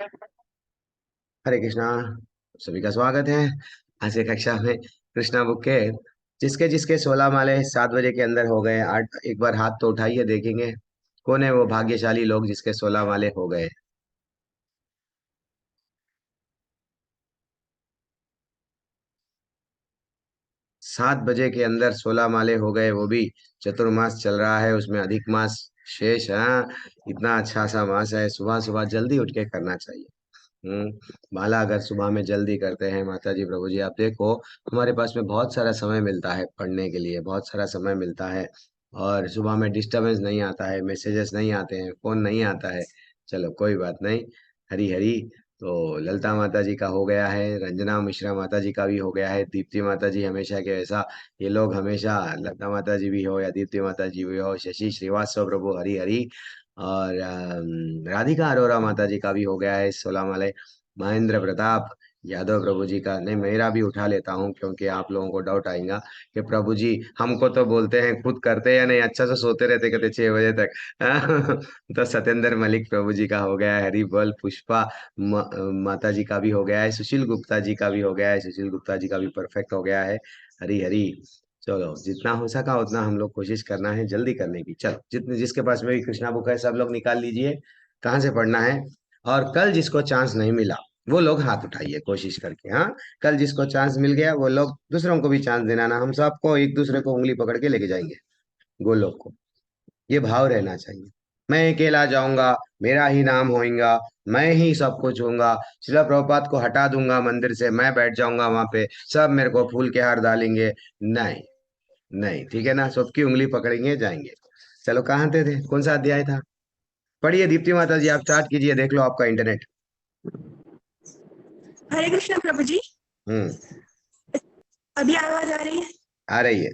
हरे कृष्णा। सभी का स्वागत है आज की कक्षा में। कृष्णा बुक के जिसके जिसके 16 माले 7 बजे के अंदर हो गए, आठ एक बार हाथ तो उठाइए, देखेंगे कौन है वो भाग्यशाली लोग जिसके 16 माले हो गए। 7 बजे के अंदर 16 माले हो गए, वो भी चतुर्मास चल रहा है, उसमें अधिक मास शेष। हाँ, इतना अच्छा सा मास है, सुबह सुबह जल्दी उठ के करना चाहिए। माला अगर सुबह में जल्दी करते हैं, माता जी प्रभु जी आप देखो, हमारे पास में बहुत सारा समय मिलता है पढ़ने के लिए, बहुत सारा समय मिलता है। और सुबह में डिस्टरबेंस नहीं आता है, मैसेजेस नहीं आते हैं, फोन नहीं आता है। चलो कोई बात नहीं। हरी हरी। तो ललिता माता जी का हो गया है, रंजना मिश्रा माता जी का भी हो गया है, दीप्ति माता जी हमेशा के वैसा, ये लोग हमेशा, ललिता माता जी भी हो या दीप्ति माता जी भी हो, शशि श्रीवास्तव प्रभु हरी हरी। और राधिका अरोरा माता जी का भी हो गया है 16 माले। महेंद्र प्रताप यादव प्रभु जी का, नहीं मेरा भी उठा लेता हूँ, क्योंकि आप लोगों को डाउट आएगा कि प्रभु जी हमको तो बोलते हैं, खुद करते या नहीं, अच्छा से सोते रहते कहते 6 बजे तक। तो सत्येंद्र मलिक प्रभु जी का हो गया है, हरि बोल। पुष्पा माता जी का भी हो गया है, सुशील गुप्ता जी का भी हो गया है, सुशील गुप्ता जी का भी परफेक्ट हो गया है। हरी हरी। चलो जितना हो सका उतना हम लोग कोशिश करना है जल्दी करने की। चलो जितने जिसके पास में भी कृष्णा बुक है सब लोग निकाल लीजिए कहाँ से पढ़ना है। और कल जिसको चांस नहीं मिला वो लोग हाथ उठाइए कोशिश करके। हाँ, कल जिसको चांस मिल गया वो लोग दूसरों को भी चांस देना ना, हम सबको एक दूसरे को उंगली पकड़ के लेके जाएंगे गोलोक को। ये भाव रहना चाहिए। मैं अकेला जाऊंगा, मेरा ही नाम होएगा, मैं ही सब कुछ होऊंगा, शिला प्रभुपाद को हटा दूंगा मंदिर से, मैं बैठ जाऊंगा वहां पे, सब मेरे को फूल के हार डालेंगे। नहीं, नहीं, ठीक है ना, सबकी उंगली पकड़ेंगे जाएंगे। चलो कहाँ थे कौन सा अध्याय था? पढ़िए दीप्ति माता जी, आप स्टार्ट कीजिए, देख लो आपका इंटरनेट। हरे कृष्ण प्रभु जी। हम्म। अभी आवाज आ रही है? आ रही है।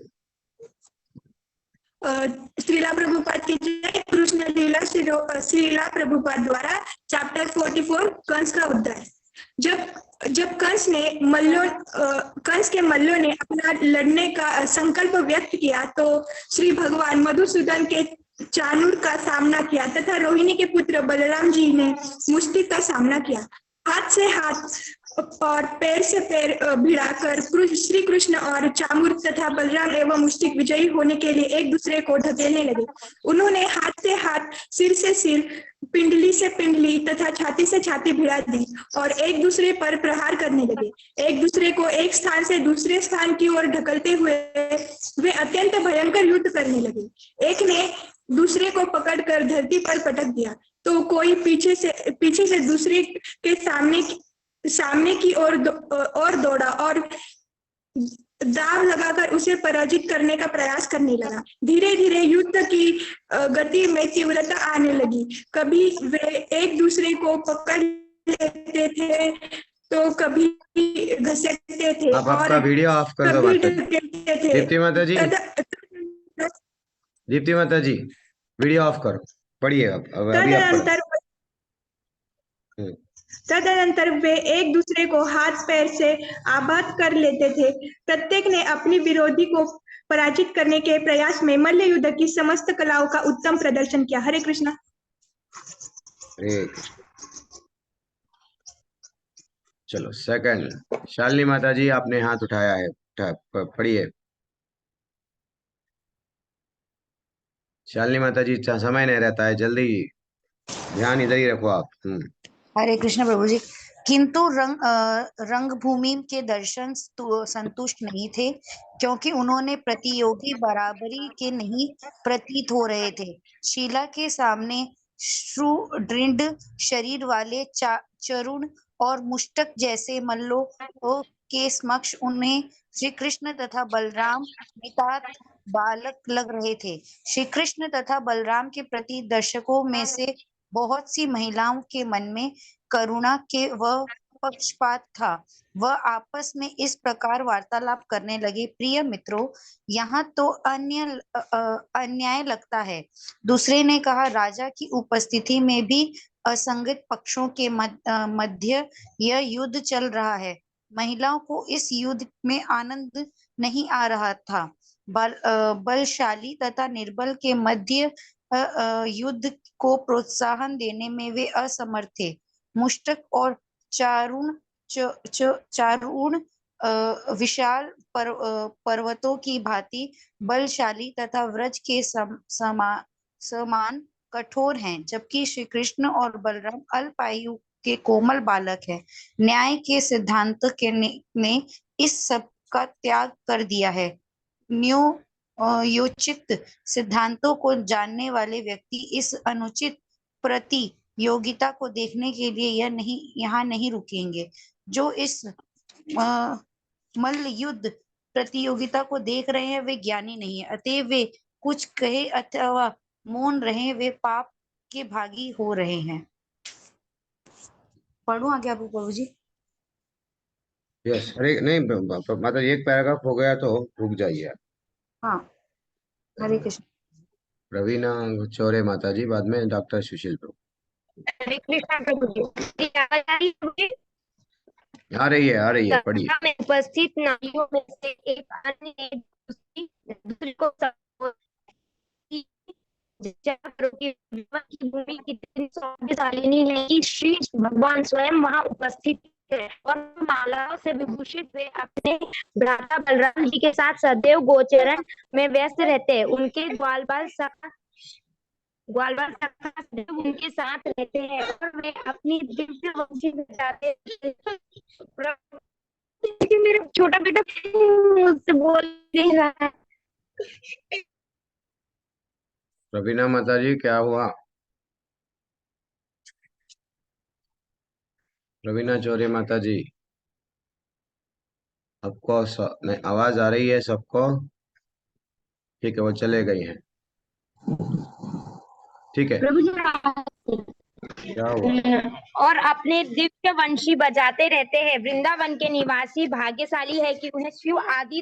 श्रीला प्रभुपाद की जय। कृष्ण लीला श्रीला प्रभुपाद द्वारा चैप्टर 44 कंस का उद्धार। जब जब कंस के मल्लों ने अपना लड़ने का संकल्प व्यक्त किया तो श्री भगवान मधुसूदन के चाणूर का सामना किया तथा रोहिणी के पुत्र बलराम जी ने मुष्टिक का सामना किया। हाथ से हाथ और पैर से पैर भिड़ाकर श्री कृष्ण और चामूर तथा बलराम एवं मुष्टिक विजयी होने के लिए एक दूसरे को ढकेलने लगे। उन्होंने हाथ से हाथ, सिर से सिर, पिंडली से पिंडली तथा छाती से छाती भिड़ा दी और एक दूसरे पर प्रहार करने लगे। एक दूसरे को एक स्थान से दूसरे स्थान की ओर ढकलते हुए वे अत्यंत भयंकर युद्ध करने लगे। एक ने दूसरे को पकड़कर धरती पर पटक दिया तो कोई पीछे से दूसरे के सामने की ओर दौड़ा और दाव लगाकर उसे पराजित करने का प्रयास करने लगा। धीरे धीरे युद्ध की गति में तीव्रता आने लगी। कभी वे एक दूसरे को पकड़ लेते थे तो कभी घसीटते थे आप और आपका वीडियो ऑफ कर दो कभी माता जी। ढकेलते थे। दीप्ति माता जी, दीप्ति माता जी, वीडियो ऑफ करो। पढ़िए, अब अभी आप पढ़ो। तदनंतर हम्म। तदनंतर वे एक दूसरे को हाथ पैर से आबाद कर लेते थे। प्रत्येक ने अपनी विरोधी को पराजित करने के प्रयास में मल्ल युद्ध की समस्त कलाओं का उत्तम प्रदर्शन किया। हरे कृष्णा। हरे कृष्ण। चलो सेकंड, शालिनी माता जी आपने हाथ उठाया है, पढ़िए। शालिनी माता जी, अच्छा समय नहीं रहता है, जल्दी ध्यान इधर ही रखो आप। हरे कृष्ण प्रभु जी। किंतु रंगभूमि के दर्शन संतुष्ट नहीं थे, क्योंकि उन्होंने प्रतियोगी बराबरी के नहीं प्रतीत हो रहे थे। शीला के सामने सुदृढ़ शरीर वाले चरुण और मुष्टक जैसे मल्लों के समक्ष उन्हें श्री कृष्ण तथा बलराम नितांत बालक लग रहे थे। श्री कृष्ण तथा बलराम के प्रति दर्शकों में से बहुत सी महिलाओं के मन में करुणा के वह पक्षपात था। वह आपस में इस प्रकार वार्तालाप करने लगे, प्रिय मित्रों, यहाँ तो अन्याय लगता है। दूसरे ने कहा, राजा की उपस्थिति में भी असंगत पक्षों के मध्य यह युद्ध चल रहा है। महिलाओं को इस युद्ध में आनंद नहीं आ रहा था। बलशाली तथा निर्बल के मध्य युद्ध को प्रोत्साहन देने में वे असमर्थ थे। मुष्टक और चारूण विशाल पर्वतों की भांति बलशाली तथा व्रज के समान कठोर हैं, जबकि श्री कृष्ण और बलराम अल्पायु के कोमल बालक हैं। न्याय के सिद्धांत ने इस सब का त्याग कर दिया है। योचित सिद्धांतों को जानने वाले व्यक्ति इस अनुचित प्रतियोगिता को देखने के लिए यहाँ नहीं रुकेंगे। जो इस मल्ल युद्ध प्रतियोगिता को देख रहे हैं वे ज्ञानी नहीं है, अतएव वे कुछ कहे अथवा मौन रहे, वे पाप के भागी हो रहे हैं। पढ़ूं आगे आपको प्रभु जी? यस, अरे नहीं मतलब एक पैराग्राफ हो गया तो रुक जाइए आप। हाँ, हरे कृष्ण। रवीना चौरे माता जी, बाद में डॉक्टर सुशील प्रभु। हरे कृष्ण प्रभु जी। आवाज आ रही है प्रभु जी? आ रही है, पढ़िए। सभा में उपस्थित नारियों में से एक अन्य ने दूसरे को की भूमि कितनी सौभाग्यशालिनी है कि श्री भगवान स्वयं वहां उपस्थित है और मालाओं से विभूषित वे अपने भ्राता बलराम जी के साथ सदैव गोचरण में व्यस्त रहते हैं। उनके ग्वाल बाल सखा उनके साथ रहते हैं और वे अपनी दिव्य वंशी में जाते हैं। मेरा छोटा बेटा मुझसे बोल नहीं रहा है। रवीना माता जी, क्या हुआ? रवीना चौरे माता जी, सबको नहीं, आवाज आ रही है सबको? ठीक है, वो चले गई हैं। ठीक है, प्रभु जी क्या हुआ? और अपने दिव्य वंशी बजाते रहते हैं। वृंदावन के निवासी भाग्यशाली है कि उन्हें शिव आदि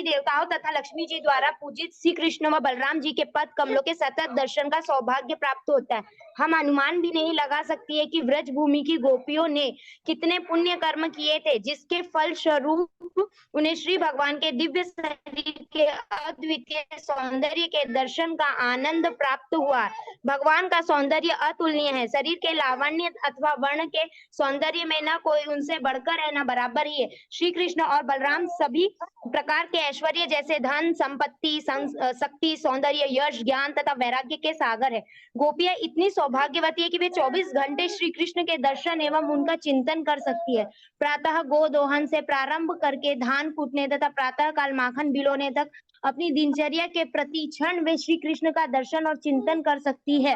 देवताओं तथा लक्ष्मी जी द्वारा पूजित श्री कृष्ण व बलराम जी के पद कमलों के सतत दर्शन का सौभाग्य प्राप्त होता है। हम अनुमान भी नहीं लगा सकती है कि व्रज भूमि की गोपियों ने कितने पुण्य कर्म किए थे, जिसके फल स्वरूप उन्हें श्री भगवान के दिव्य शरीर के अद्वितीय सौंदर्य के दर्शन का आनंद प्राप्त हुआ। भगवान का सौंदर्य अतुलनीय है। शरीर के लावण्य अथवा वर्ण के सौंदर्य में न कोई उनसे बढ़कर है न बराबर ही है। श्री कृष्ण और बलराम सभी प्रकार के ऐश्वर्य जैसे धन, संपत्ति, शक्ति, सौंदर्य, यश, ज्ञान तथा वैराग्य के सागर है। गोपियां इतनी सौभाग्यवती है कि वे 24 घंटे श्री कृष्ण के दर्शन एवं उनका चिंतन कर सकती है। प्रातः गोदोहन से प्रारंभ करके धान कूटने तथा प्रातः काल माखन बिलोने तक अपनी दिनचर्या के प्रति क्षण वे श्री कृष्ण का दर्शन और चिंतन कर सकती है।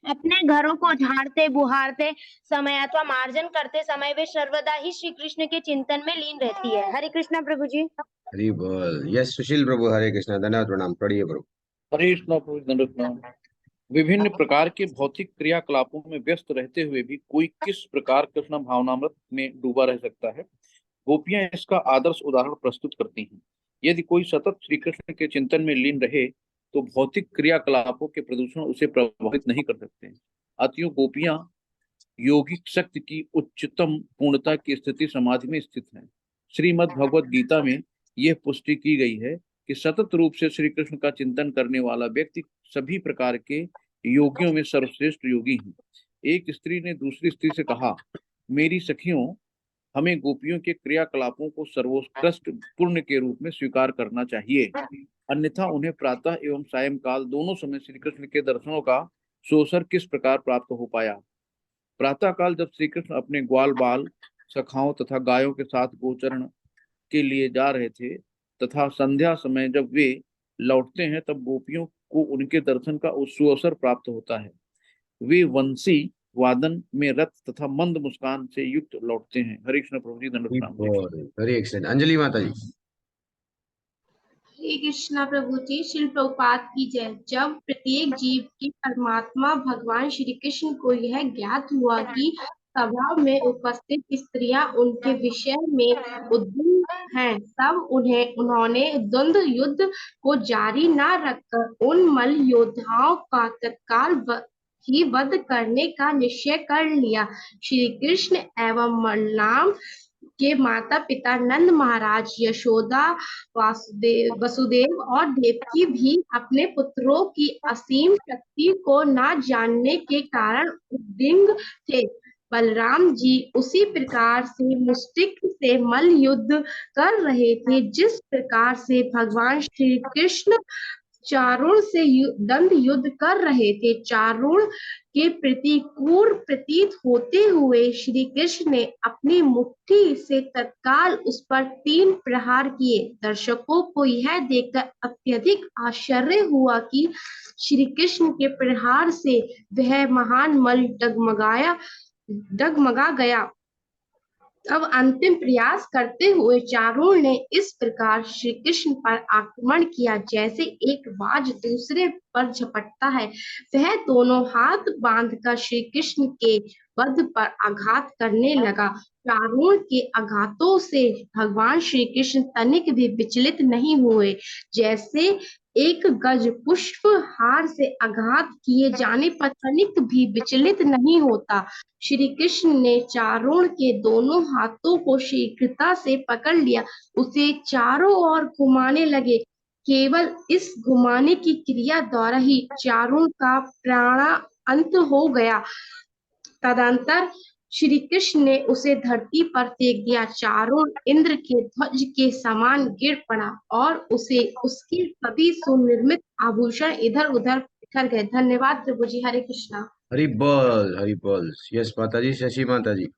अपने घरों को झाड़ते बुहारते समय अथवा मार्जन करते समय वे सर्वदा ही श्री कृष्ण के चिंतन में लीन रहती है। हरे कृष्णा प्रभु जी। हरि बोल। यस सुशील प्रभु, हरे कृष्णा, धन्यवाद, प्रणाम। पढ़िए प्रभु। हरे कृष्णा प्रभु, दंडवत प्रणाम। विभिन्न प्रकार के भौतिक क्रियाकलापों में व्यस्त रहते हुए भी कोई किस प्रकार कृष्ण भावनामृत में डूबा रह सकता है, गोपियां इसका आदर्श उदाहरण प्रस्तुत करती हैं। यदि कोई सतत श्री कृष्ण के चिंतन में लीन रहे तो भौतिक क्रियाकलापों के प्रदूषण उसे प्रभावित नहीं कर सकते। अतएव गोपियां योगिक शक्ति की उच्चतम पूर्णता की स्थिति समाधि में स्थित है। श्रीमद् भगवत गीता में यह पुष्टि की गई है कि सतत रूप से श्री कृष्ण का चिंतन करने वाला व्यक्ति सभी प्रकार के योगियों में सर्वश्रेष्ठ योगी है। एक स्त्री ने दूसरी स्त्री से कहा, मेरी सखियों, हमें गोपियों के क्रियाकलापों को सर्वोत्कृष्ट पुण्य के रूप में स्वीकार करना चाहिए, अन्यथा उन्हें प्रातः एवं सायंकाल दोनों समय श्री कृष्ण के दर्शनों का सुअवसर किस प्रकार प्राप्त हो पाया। प्रातः काल जब श्री कृष्ण अपने ग्वाल बाल सखाओं तथा गायों के साथ गोचरण के लिए जा रहे थे तथा संध्या समय जब वे लौटते हैं तब गोपियों को उनके दर्शन का सुअवसर प्राप्त होता है। वे वंशी वादन में रत तथा मंद मुस्कान से युक्त लौटते हैं। हरे कृष्ण प्रभु जी, दंडवत प्रणाम। हरे कृष्ण। अंजलि माता जी। हरे कृष्णा प्रभु जी, श्रील प्रभुपाद की जय। जब प्रत्येक जीव के परमात्मा भगवान श्री कृष्ण को यह ज्ञात हुआ कि सभा में उपस्थित स्त्रियां उनके विषय में उद्विग्न हैं, तब उन्होंने द्वंद्व युद्ध को जारी न रखकर उन मल्ल योद्धाओं का तत्काल ही वध करने का निश्चय कर लिया। श्री कृष्ण एवं बलराम के माता पिता नंद महाराज, यशोदा, वसुदेव और देवकी भी अपने पुत्रों की असीम शक्ति को न जानने के कारण उद्विग्न थे। बलराम जी उसी प्रकार से मुष्टिक से मल्ल युद्ध कर रहे थे जिस प्रकार से भगवान श्री कृष्ण चारुण से दंड युद्ध कर रहे थे। चारुण के प्रतिकूल प्रतीत होते हुए श्री कृष्ण ने अपनी मुट्ठी से तत्काल उस पर 3 प्रहार किए। दर्शकों को यह देखकर अत्यधिक आश्चर्य हुआ कि श्री कृष्ण के प्रहार से वह महान मल डगमगा गया। अब अंतिम प्रयास करते हुए चारुण ने इस प्रकार श्री कृष्ण पर आक्रमण किया जैसे एक बाज दूसरे पर झपटता है। वह दोनों हाथ बांधकर श्री कृष्ण के वध पर आघात करने लगा। चारुण के आघातों से भगवान श्री कृष्ण तनिक भी विचलित नहीं हुए, जैसे एक गज पुष्प हार से आघात किए जाने पर तनिक भी विचलित नहीं होता। श्री कृष्ण ने चारुण के दोनों हाथों को शीघ्रता से पकड़ लिया, उसे चारों ओर घुमाने लगे। केवल इस घुमाने की क्रिया द्वारा ही चारुण का प्राणांत हो गया। तदंतर श्री कृष्ण ने उसे धरती पर फेंक दिया। चारुण इंद्र के ध्वज के समान गिर पड़ा और उसे उसके सभी सुनिर्मित आभूषण इधर उधर बिखर गए। धन्यवाद प्रभु जी। हरे कृष्णा। हरि बोल, हरि बोल। यस माता जी, शशि माता जी।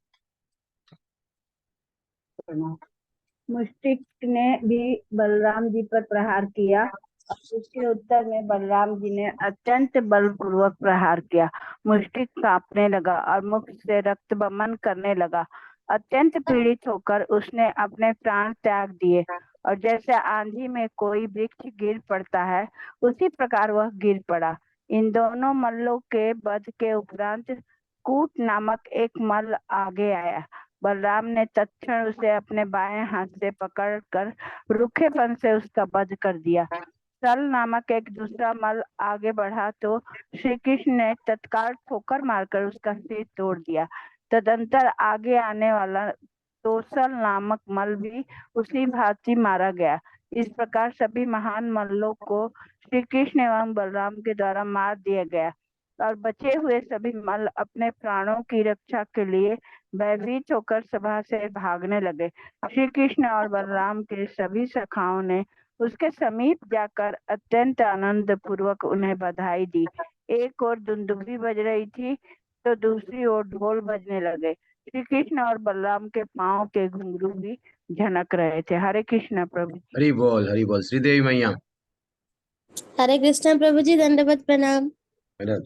मुष्टिक ने भी बलराम जी पर प्रहार किया और उसके उत्तर में बलराम जी ने अत्यंत बलपूर्वक प्रहार किया। मुष्टिक कांपने लगा और मुख से रक्त बमन करने लगा। अत्यंत पीड़ित होकर उसने अपने प्राण त्याग दिए और जैसे आंधी में कोई वृक्ष गिर पड़ता है उसी प्रकार वह गिर पड़ा। इन दोनों मल्लों के वध के उपरांत कूट नामक एक मल्ल आगे आया। बलराम ने तत्क्षण उसे अपने बाएं हाथ से पकड़कर रूखेपन से उसका वध कर दिया। सल नामक एक दूसरा मल्ल आगे बढ़ा तो श्री कृष्ण ने तत्काल ठोकर मारकर उसका सिर तोड़ दिया। तदंतर आगे आने वाला तोसल नामक मल्ल भी उसी भांति मारा गया। इस प्रकार सभी महान मल्लों को श्री कृष्ण एवं बलराम के द्वारा मार दिया गया और बचे हुए सभी मल्ल अपने प्राणों की रक्षा के लिए भयभीत होकर सभा से भागने लगे। श्री कृष्ण और बलराम के सभी सखाओं ने उसके समीप जाकर अत्यंत आनंद पूर्वक उन्हें बधाई दी। एक ओर दुंदुभी बज रही थी तो दूसरी ओर ढोल बजने लगे। श्री कृष्ण और बलराम के पांव के घुंघरू भी झनक रहे थे। हरे कृष्ण प्रभु। हरि बोल, हरि बोल। श्रीदेवी मैया। हरे कृष्ण प्रभु जी, दंडवत प्रणाम। हरे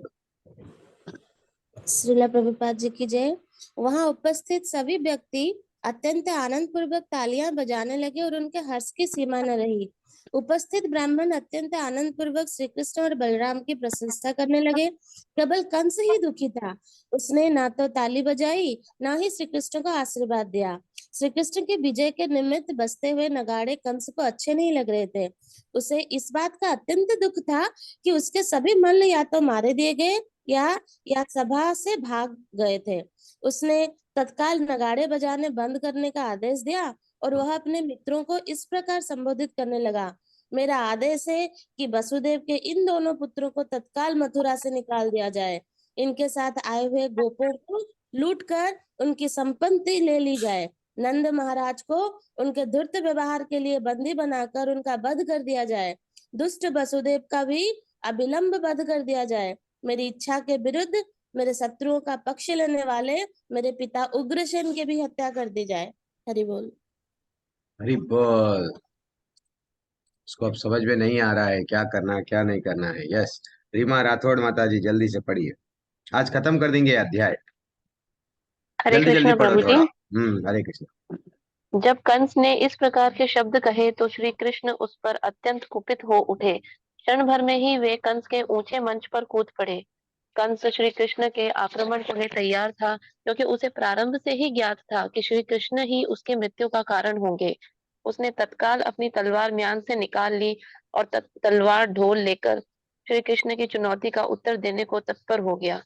श्रीला प्रभुपाद जी की जय। वहां उपस्थित सभी व्यक्ति अत्यंत आनंद पूर्वक तालियां बजाने लगे और उनके हर्ष की सीमा न रही। उपस्थित ब्राह्मण अत्यंत आनंद पूर्वक श्री कृष्ण और बलराम की प्रशंसा करने लगे। केवल कंस ही दुखी था। उसने ना तो ताली बजाई ना ही श्री कृष्ण को आशीर्वाद दिया। श्री कृष्ण की विजय के निमित्त बजते हुए नगाड़े कंस को अच्छे नहीं लग रहे थे। उसे इस बात का अत्यंत दुख था कि उसके सभी मल्ल या तो मारे दिए गए या सभा से भाग गए थे। उसने तत्काल नगाड़े बजाने बंद करने का आदेश दिया और वह अपने मित्रों को इस प्रकार संबोधित करने लगा। मेरा आदेश है कि वसुदेव के इन दोनों पुत्रों को तत्काल मथुरा से निकाल दिया जाए। इनके साथ आए हुए गोपों को लूटकर उनकी संपत्ति ले ली जाए। नंद महाराज को उनके धूर्त व्यवहार के लिए बंदी बनाकर उनका वध कर दिया जाए। दुष्ट वसुदेव का भी अविलंब वध कर दिया जाए। मेरी इच्छा के विरुद्ध मेरे शत्रुओं का पक्ष लेने वाले मेरे पिता उग्रसेन की भी हत्या कर दी जाए। हरि बोल। हरि बोल। उसको अब समझ में नहीं आ रहा है क्या करना है क्या नहीं करना है। यस, रीमा राठौड़ माता जी, जल्दी से पढ़िए। आज खत्म कर देंगे अध्याय। हरे जल्दी जल्दी कृष्ण पढ़ो प्रभु जी। थोड़ा। हरे कृष्ण। जब कंस ने इस प्रकार के शब्द कहे तो श्री कृष्ण उस पर अत्यंत कुपित हो उठे। क्षण भर में ही वे कंस के ऊंचे मंच पर कूद पड़े। कंस श्री कृष्ण के आक्रमण को तैयार था क्योंकि उसे प्रारंभ से ही ज्ञात था कि श्री कृष्ण ही उसकी मृत्यु का कारण होंगे। उसने तत्काल अपनी तलवार म्यान से निकाल ली और तलवार ढोल लेकर श्री कृष्ण की चुनौती का उत्तर देने को तत्पर हो गया।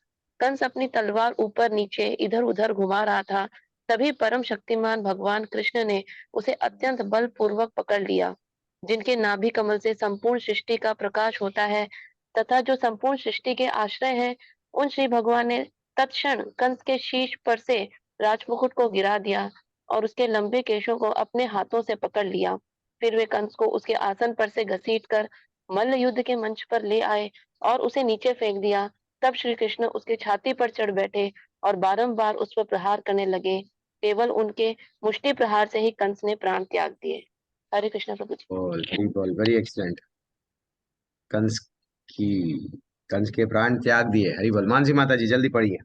कंस अपनी तलवार ऊपर नीचे इधर उधर घुमा रहा था तभी परम शक्तिमान भगवान कृष्ण ने उसे अत्यंत बलपूर्वक पकड़ लिया। जिनके नाभि कमल से संपूर्ण सृष्टि का प्रकाश होता है तथा जो संपूर्ण सृष्टि के आश्रय है, उन श्री भगवान ने तत्क्षण कंस के शीश पर से राजमुकुट को गिरा दिया और उसके लंबे केशों को अपने हाथों से पकड़ लिया। फिर वे कंस को उसके आसन पर से घसीटकर मल्ल युद्ध के मंच पर ले आए और उसे नीचे फेंक दिया। तब श्री कृष्ण उसके छाती पर चढ़ बैठे और बारंबार उस पर प्रहार करने लगे। केवल उनके मुष्टि प्रहार से ही कंस ने प्राण त्याग दिए। हरे कृष्ण प्रभु जी। Very excellent. कंस की कंस के प्राण त्याग दिए। हरि बोल। मानसी माता जी जल्दी पढ़िए।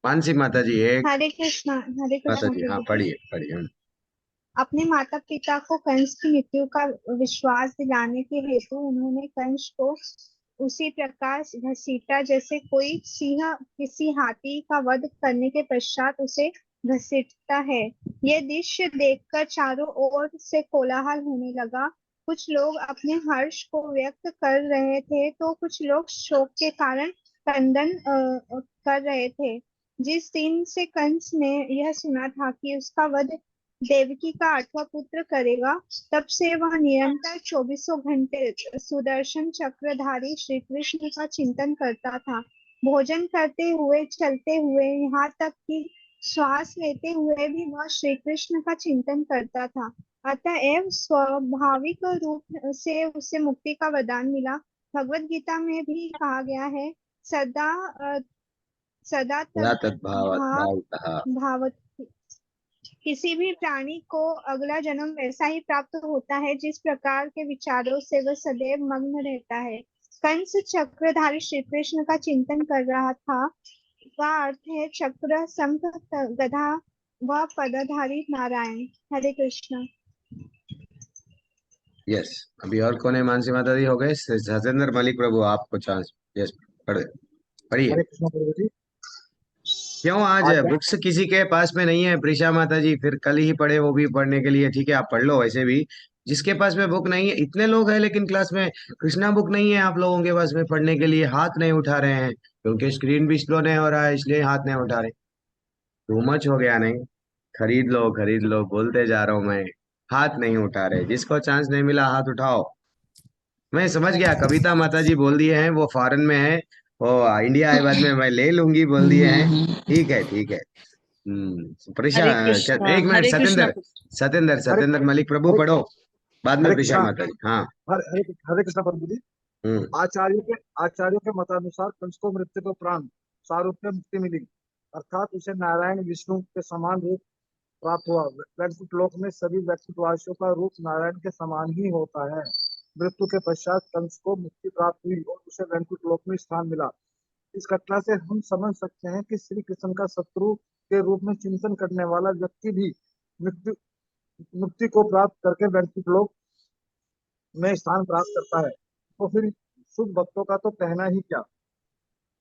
मानसी माता जी एक हरे कृष्णा माता जी, हाँ प्रभु जी। पढ़िए पढ़िए। अपने माता पिता को कंस की मृत्यु का विश्वास दिलाने के हेतु उन्होंने कंस को उसी प्रकार घसीटा जैसे कोई सिंह किसी हाथी का वध करने के पश्चात उसे घसीटता है। यह दृश्य देखकर चारों ओर से कोलाहल होने लगा। कुछ लोग अपने हर्ष को व्यक्त कर रहे थे तो कुछ लोग शोक के कारण क्रंदन कर रहे थे। जिस दिन से कंस ने यह सुना था कि उसका वध देवकी का 8वां पुत्र करेगा, तब से वह निरंतर 24 घंटे सुदर्शन चक्रधारी श्री कृष्ण का चिंतन करता था। भोजन करते हुए, चलते हुए, यहाँ तक कि श्वास लेते हुए भी वह श्री कृष्ण का चिंतन करता था। अतएव स्वाभाविक रूप से उसे मुक्ति का वरदान मिला। भगवत गीता में भी कहा गया है, सदा सदा भाव किसी भी प्राणी को अगला जन्म वैसा ही प्राप्त होता है जिस प्रकार के विचारों से वह सदैव मग्न रहता है। कंस चक्रधारी श्री कृष्ण का चिंतन कर रहा था। का अर्थ है चक्र, शंख, गदा व पदधारी नारायण। हरे कृष्ण। यस, अभी और कौन है? मानसी माता जी हो गए। सतेंद्र मलिक प्रभु आपको चांस। यस, पढ़िए। हरे कृष्ण प्रभु जी। क्यों आज बुक्स किसी के पास में नहीं है? प्रीशा माता जी फिर कल ही पढ़े, वो भी पढ़ने के लिए। ठीक है, आप पढ़ लो। वैसे भी जिसके पास में बुक नहीं है, इतने लोग हैं लेकिन क्लास में कृष्णा बुक नहीं है आप लोगों के पास में पढ़ने के लिए, हाथ नहीं उठा रहे हैं क्योंकि स्क्रीन भी स्लो नहीं हो रहा है, इसलिए हाथ नहीं उठा रहे। टू मच हो गया नहीं? खरीद लो बोलते जा रहा हूं मैं। हाथ नहीं उठा रहे। जिसको चांस नहीं मिला हाथ उठाओ। मैं समझ गया, कविता माता जी बोल दिए हैं वो फॉरेन में है, वो इंडिया आए बाद में मैं ले लूंगी बोल दिए हैं। ठीक है ठीक है। प्रीशा, हरे कृष्णा। एक मिनट। हरे कृष्णा। हरे सतेंद्र मलिक प्रभु हरे पढ़ो, बाद में हरे प्रीशा कृष्ण। माता जी। हाँ। हरे हरे कृष्ण प्रभु जी। हम्म। आचार्यों के मतानुसार कंस को मृत्यु को प्राण सारूप में मुक्ति मिली, अर्थात उसे नारायण विष्णु के समान रूप प्राप्त हुआ। वैकुंठ लोक में सभी वैकुंठवासियों का रूप नारायण के समान ही होता है। मृत्यु के पश्चात कंस को मुक्ति प्राप्त हुई और उसे वैकुंठ लोक में स्थान मिला। इस घटना से हम समझ सकते हैं कि श्री कृष्ण का शत्रु के रूप में चिंतन करने वाला व्यक्ति भी मुक्ति को प्राप्त करके वैकुंठ लोक में स्थान प्राप्त करता है। तो फिर शुभ भक्तों का तो कहना ही क्या,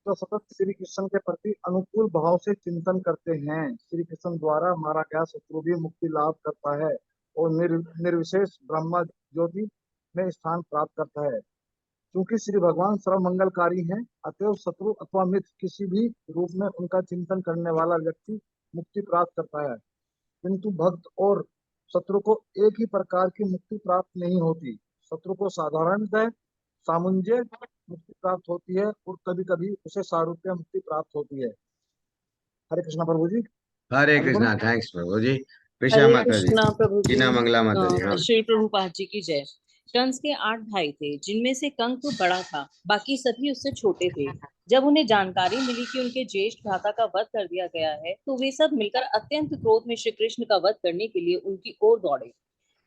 तो सतत श्री कृष्ण के प्रति अनुकूल भाव से चिंतन करते हैं। श्री कृष्ण द्वारा मारा गया शत्रु भी मुक्ति लाभ करता है और निर्विशेष ब्रह्मा ज्योति में स्थान प्राप्त करता है। क्योंकि श्री भगवान सर्वमंगलकारी हैं, अतएव शत्रु अथवा मित्र किसी भी रूप में उनका चिंतन करने वाला व्यक्ति मुक्ति प्राप्त करता है। किंतु भक्त और शत्रु को एक ही प्रकार की मुक्ति प्राप्त नहीं होती। शत्रु को साधारणतः सामुंजय मुक्ति प्राप्त होती है और कभी कभी उसे सारूप्य मुक्ति प्राप्त होती है। हरे कृष्णा प्रभु जी। हरे आगे कृष्णा। बढ़ो। थैंक्स प्रभु जी। प्रीशा हरे माता जी, कृष्णा प्रभु जी। टीना मंगला माता जी। हाँ। श्री प्रभुपाद जी की जय। कंस के 8 भाई थे, जिनमें से कंस बड़ा था, बाकी सभी उससे छोटे थे। जब उन्हें जानकारी मिली कि उनके ज्येष्ठ भ्राता का वध कर दिया गया है, तो वे सब मिलकर अत्यंत क्रोध में श्री कृष्ण का वध करने के लिए उनकी ओर दौड़े।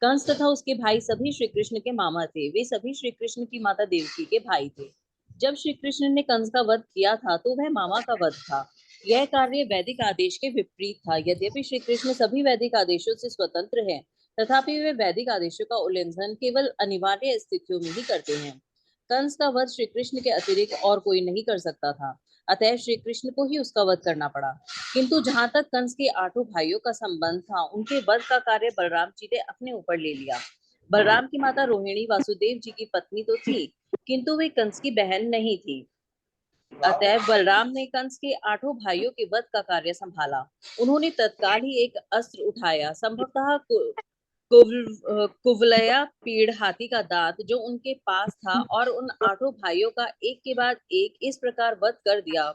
कंस तथा उसके भाई सभी श्री कृष्ण के मामा थे। वे सभी श्री कृष्ण की माता देवकी के भाई थे। जब श्री कृष्ण ने कंस का वध किया था तो वह मामा का वध था। यह कार्य वैदिक आदेश के विपरीत था। यद्यपि श्री कृष्ण सभी वैदिक आदेशों से स्वतंत्र हैं, तथापि वे वैदिक आदेशों का उल्लंघन केवल अनिवार्य स्थितियों में ही करते हैं। कंस का वध श्री कृष्ण के अतिरिक्त और कोई नहीं कर सकता था, अतः श्री कृष्ण को ही उसका वध करना पड़ा। किंतु जहां तक कंस के 8 भाइयों का संबंध था, उनके वध का कार्य बलराम जी ने अपने ऊपर ले लिया। बलराम की माता रोहिणी वासुदेव जी की पत्नी तो थी, किंतु वे कंस की बहन नहीं थी। अतः बलराम ने कंस के 8 भाइयों के वध का कार्य संभाला। उन्होंने तत्काल ही एक अस्त्र उठाया, संभवतः कुवलया पेड़ हाथी का दांत जो उनके पास था, और उन 8 भाइयों का एक के बाद एक इस प्रकार वध कर दिया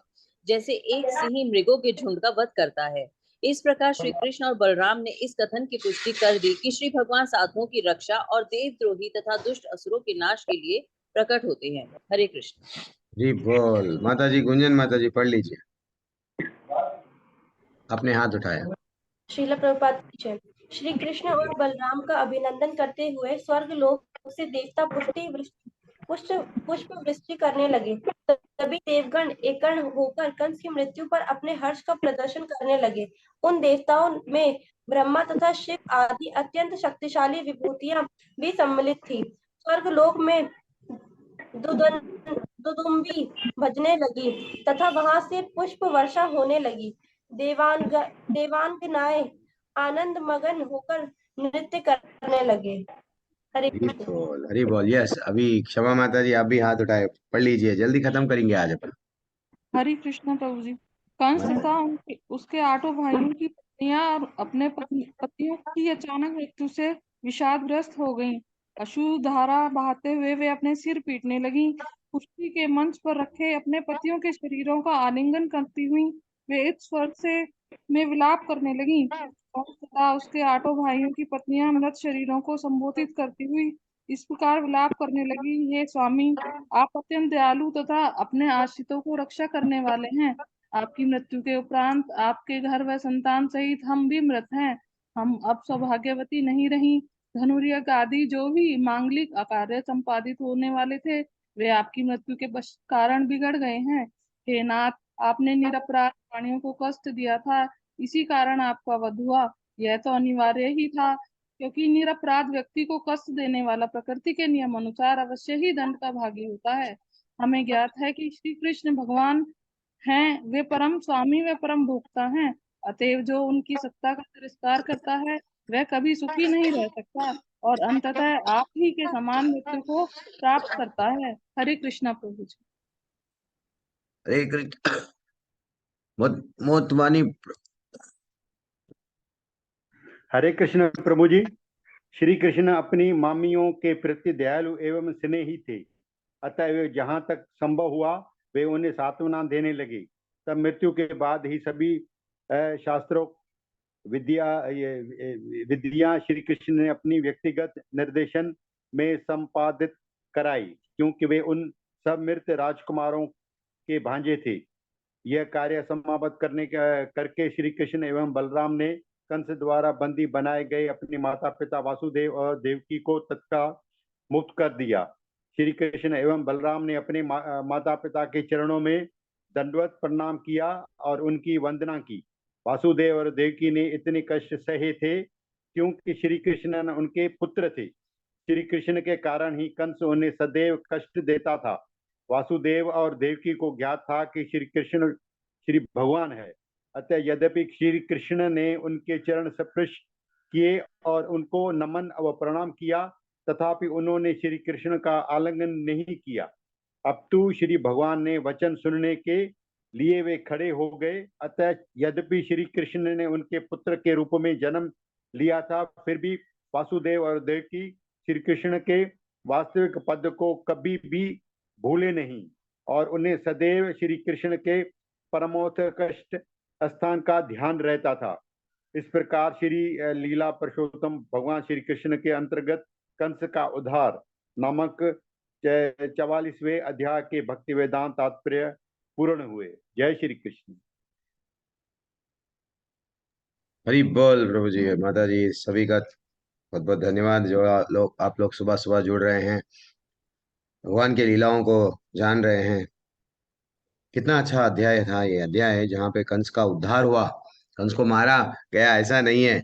जैसे एक सिंह मृगों के झुंड का वध करता है। इस प्रकार श्री कृष्ण और बलराम ने इस कथन की पुष्टि कर दी कि श्री भगवान साधुओं की रक्षा और देवद्रोही तथा दुष्ट असुरों के नाश के लिए प्रकट होते हैं। हरे कृष्ण। जी बोल माता जी। गुंजन माता जी पढ़ लीजिए, अपने हाथ उठाया। श्रील प्रभुपाद की जय। श्री कृष्ण और बलराम का अभिनंदन करते हुए स्वर्ग लोक से देवता पुष्प वृष्टि करने लगे। तभी देवगण एकर्ण होकर कंस की मृत्यु पर अपने हर्ष का प्रदर्शन करने लगे। उन देवताओं में ब्रह्मा तथा शिव आदि अत्यंत शक्तिशाली विभूतियां भी सम्मिलित थी। स्वर्ग लोक में दुदुम्बी बजने लगी तथा वहां से पुष्प वर्षा होने लगी। देवांगनाएं आनंद मगन होकर नृत्य करने लगे। हरे कृष्ण। हरि बोल। यस, अभी क्षमा माता जी, आप भी हाथ उठाए, पढ़ लीजिए, जल्दी खत्म करेंगे आज अपन। हरे कृष्ण प्रभु जी। कंस तथा उसके 8 भाइयों की पत्नियां और अपने पतियों की अचानक मृत्यु से विषादग्रस्त हो गईं। अश्रु धारा बहाते हुए वे अपने सिर पीटने लगी। कुश्ती के मंच पर रखे अपने पतियों के शरीरों का आलिंगन करती हुई वे इस स्वर से में विलाप करने लगी। कंस तथा उसके 8 भाइयों की पत्नियां मृत शरीरों को संबोधित करती हुई इस प्रकार विलाप करने लगी, हे स्वामी, आप अत्यंत दयालु तथा अपने आश्रितों को रक्षा करने वाले हैं। आपकी मृत्यु के उपरांत आपके घर व संतान सहित हम भी मृत हैं। हम अब सौभाग्यवती नहीं रही। धनुर्यज्ञ आदि जो भी मांगलिक कार्य संपादित होने वाले थे वे आपकी मृत्यु के कारण बिगड़ गए हैं। हे नाथ, आपने निरपराध प्राणियों को कष्ट दिया था, इसी कारण आपका वध हुआ। यह तो अनिवार्य ही था, क्योंकि निरपराध व्यक्ति को कष्ट देने वाला प्रकृति के नियम अनुसार अवश्य ही दंड का भागी होता है। हमें ज्ञात है कि श्री कृष्ण भगवान हैं, वे परम स्वामी व परम भोक्ता हैं। अतएव जो उनकी सत्ता का तिरस्कार करता है वह कभी सुखी नहीं रह सकता और अंततः आप ही के समान मृत्यु को प्राप्त करता है। हरे कृष्णा प्रभु जी। हरे कृष्ण। मोतवानी। हरे कृष्ण प्रभु जी। श्री कृष्ण अपनी मामियों के प्रति दयालु एवं स्नेही थे, अतः वे जहाँ तक संभव हुआ वे उन्हें सांत्वना देने लगे। तब मृत्यु के बाद ही सभी शास्त्रों विद्या श्री कृष्ण ने अपनी व्यक्तिगत निर्देशन में संपादित कराई, क्योंकि वे उन सब मृत राजकुमारों के भांजे थे। यह कार्य समाप्त करके श्री कृष्ण एवं बलराम ने कंस द्वारा बंदी बनाए गए अपने माता पिता वासुदेव और देवकी को तत्काल मुक्त कर दिया। श्री कृष्ण एवं बलराम ने अपने माता पिता के चरणों में दंडवत प्रणाम किया और उनकी वंदना की। वासुदेव और देवकी ने इतने कष्ट सहे थे क्योंकि श्री कृष्ण उनके पुत्र थे। श्री कृष्ण के कारण ही कंस उन्हें सदैव कष्ट देता था। वासुदेव और देवकी को ज्ञात था कि श्री कृष्ण श्री भगवान है, अतः यद्यपि श्री कृष्ण ने उनके चरण स्पर्श किए और उनको नमन व प्रणाम किया, तथापि उन्होंने श्री कृष्ण का आलिंगन नहीं किया। अब तो श्री भगवान ने वचन सुनने के लिए वे खड़े हो गए। अतः यद्यपि श्री कृष्ण ने उनके पुत्र के रूप में जन्म लिया था, फिर भी वासुदेव और देवकी श्री कृष्ण के वास्तविक पद को कभी भी भूले नहीं और उन्हें सदैव श्री कृष्ण के परमोत्कृष्ट स्थान का ध्यान रहता था। इस प्रकार श्री लीला पुरुषोत्तम भगवान श्री कृष्ण के अंतर्गत कंस का उद्धार नामक 44वें अध्याय के भक्ति वेदांत तात्पर्य पूर्ण हुए। जय श्री कृष्ण। हरि बोल प्रभु जी। माता जी सभी का बहुत बहुत धन्यवाद जो आप लोग सुबह सुबह जुड़ रहे हैं, भगवान की लीलाओं को जान रहे हैं। कितना अच्छा अध्याय था ये अध्याय, जहाँ पे कंस का उद्धार हुआ। कंस को मारा गया ऐसा नहीं है,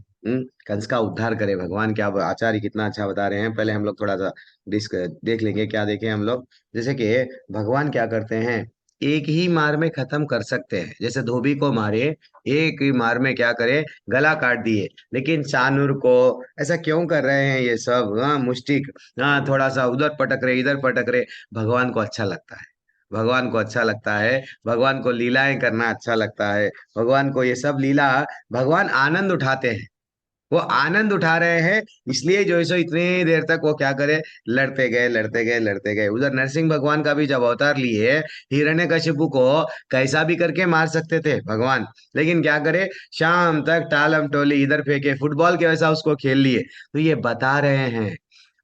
कंस का उद्धार करे भगवान। क्या आचार्य कितना अच्छा बता रहे हैं। पहले हम लोग थोड़ा सा देख लेंगे, क्या देखें हम लोग। जैसे कि भगवान क्या करते हैं, एक ही मार में खत्म कर सकते हैं। जैसे धोबी को मारे, एक ही मार में क्या करे, गला काट दिए। लेकिन चानूर को ऐसा क्यों कर रहे हैं ये सब? हाँ, मुष्टिक, हाँ, थोड़ा सा उधर पटक रहे, इधर पटक रहे। भगवान को अच्छा लगता है। भगवान को अच्छा लगता है, भगवान को लीलाएं करना अच्छा लगता है, भगवान को ये सब लीला, भगवान आनंद उठाते हैं, वो आनंद उठा रहे हैं। इसलिए जो है सो इतनी देर तक वो क्या करे, लड़ते गए लड़ते गए लड़ते गए। उधर नरसिंह भगवान का भी जब अवतार लिए, हिरण्यकशिपु को कैसा भी करके मार सकते थे भगवान, लेकिन क्या करे, शाम तक टालम टोली इधर फेंके, फुटबॉल के वैसा उसको खेल लिए। तो ये बता रहे हैं,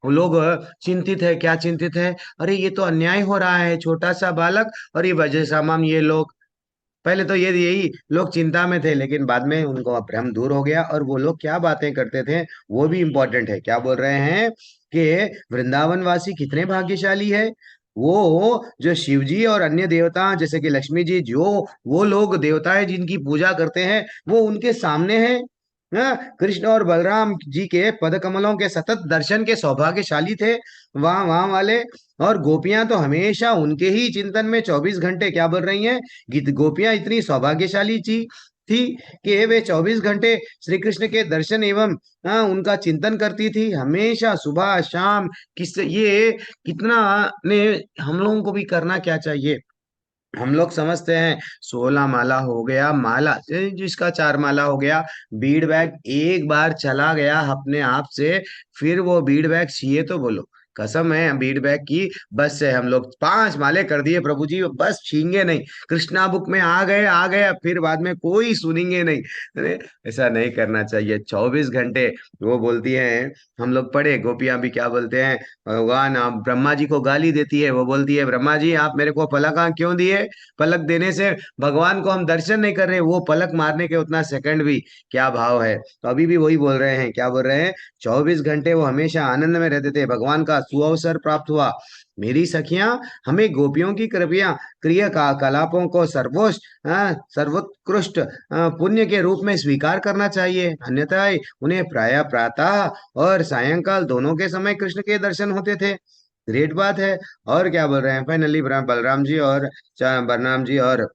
वो लोग चिंतित है, क्या चिंतित है, अरे ये तो अन्याय हो रहा है, छोटा सा बालक और ये वजह सामाम ये लोग। पहले तो ये यही लोग चिंता में थे, लेकिन बाद में उनको भ्रम दूर हो गया, और वो लोग क्या बातें करते थे वो भी इम्पोर्टेंट है। क्या बोल रहे हैं कि वृंदावन वासी कितने भाग्यशाली है, वो जो शिव जी और अन्य देवता जैसे कि लक्ष्मी जी, जो वो लोग देवता है जिनकी पूजा करते हैं, वो उनके सामने है। हाँ, कृष्ण और बलराम जी के पद कमलों के सतत दर्शन के सौभाग्यशाली थे वहां वहां वाले। और गोपियां तो हमेशा उनके ही चिंतन में 24 घंटे, क्या बोल रही हैं, गीत गोपियां इतनी सौभाग्यशाली थी कि वे 24 घंटे श्री कृष्ण के दर्शन एवं उनका चिंतन करती थी हमेशा, सुबह शाम। ये कितना ने हम लोगों को भी करना क्या चाहिए। हम लोग समझते हैं 16 माला हो गया, माला जिसका 4 माला हो गया, बीड़ बैग एक बार चला गया अपने आप से, फिर वो बीड़ बैग चाहिए तो बोलो, कसम है हम बीड़ बैग की, बस से हम लोग 5 माले कर दिए प्रभु जी, बस छींगे नहीं, कृष्णा बुक में आ गए, फिर बाद में कोई सुनेंगे नहीं। अरे ऐसा नहीं करना चाहिए। 24 घंटे वो बोलती हैं, हम लोग पढ़े, गोपियां भी क्या बोलते हैं, भगवान आप ब्रह्मा जी को गाली देती है, वो बोलती है ब्रह्मा जी आप मेरे को पलक क्यों दिए, पलक देने से भगवान को हम दर्शन नहीं कर रहे, वो पलक मारने के उतना सेकंड भी क्या भाव है। तो अभी भी वही बोल रहे हैं, क्या बोल रहे हैं, 24 घंटे वो हमेशा आनंद में रहते थे, भगवान का सुअवसर प्राप्त हुआ। मेरी सखियां, हमें गोपियों की कृपया क्रिया का कलापों को सर्वोत्कृष्ट पुण्य के रूप में स्वीकार करना चाहिए, अन्यथा उन्हें प्रायः प्रातः और सायंकाल दोनों के समय कृष्ण के दर्शन होते थे। ग्रेट बात है। और क्या बोल रहे हैं, फाइनली बलराम जी और बलराम जी और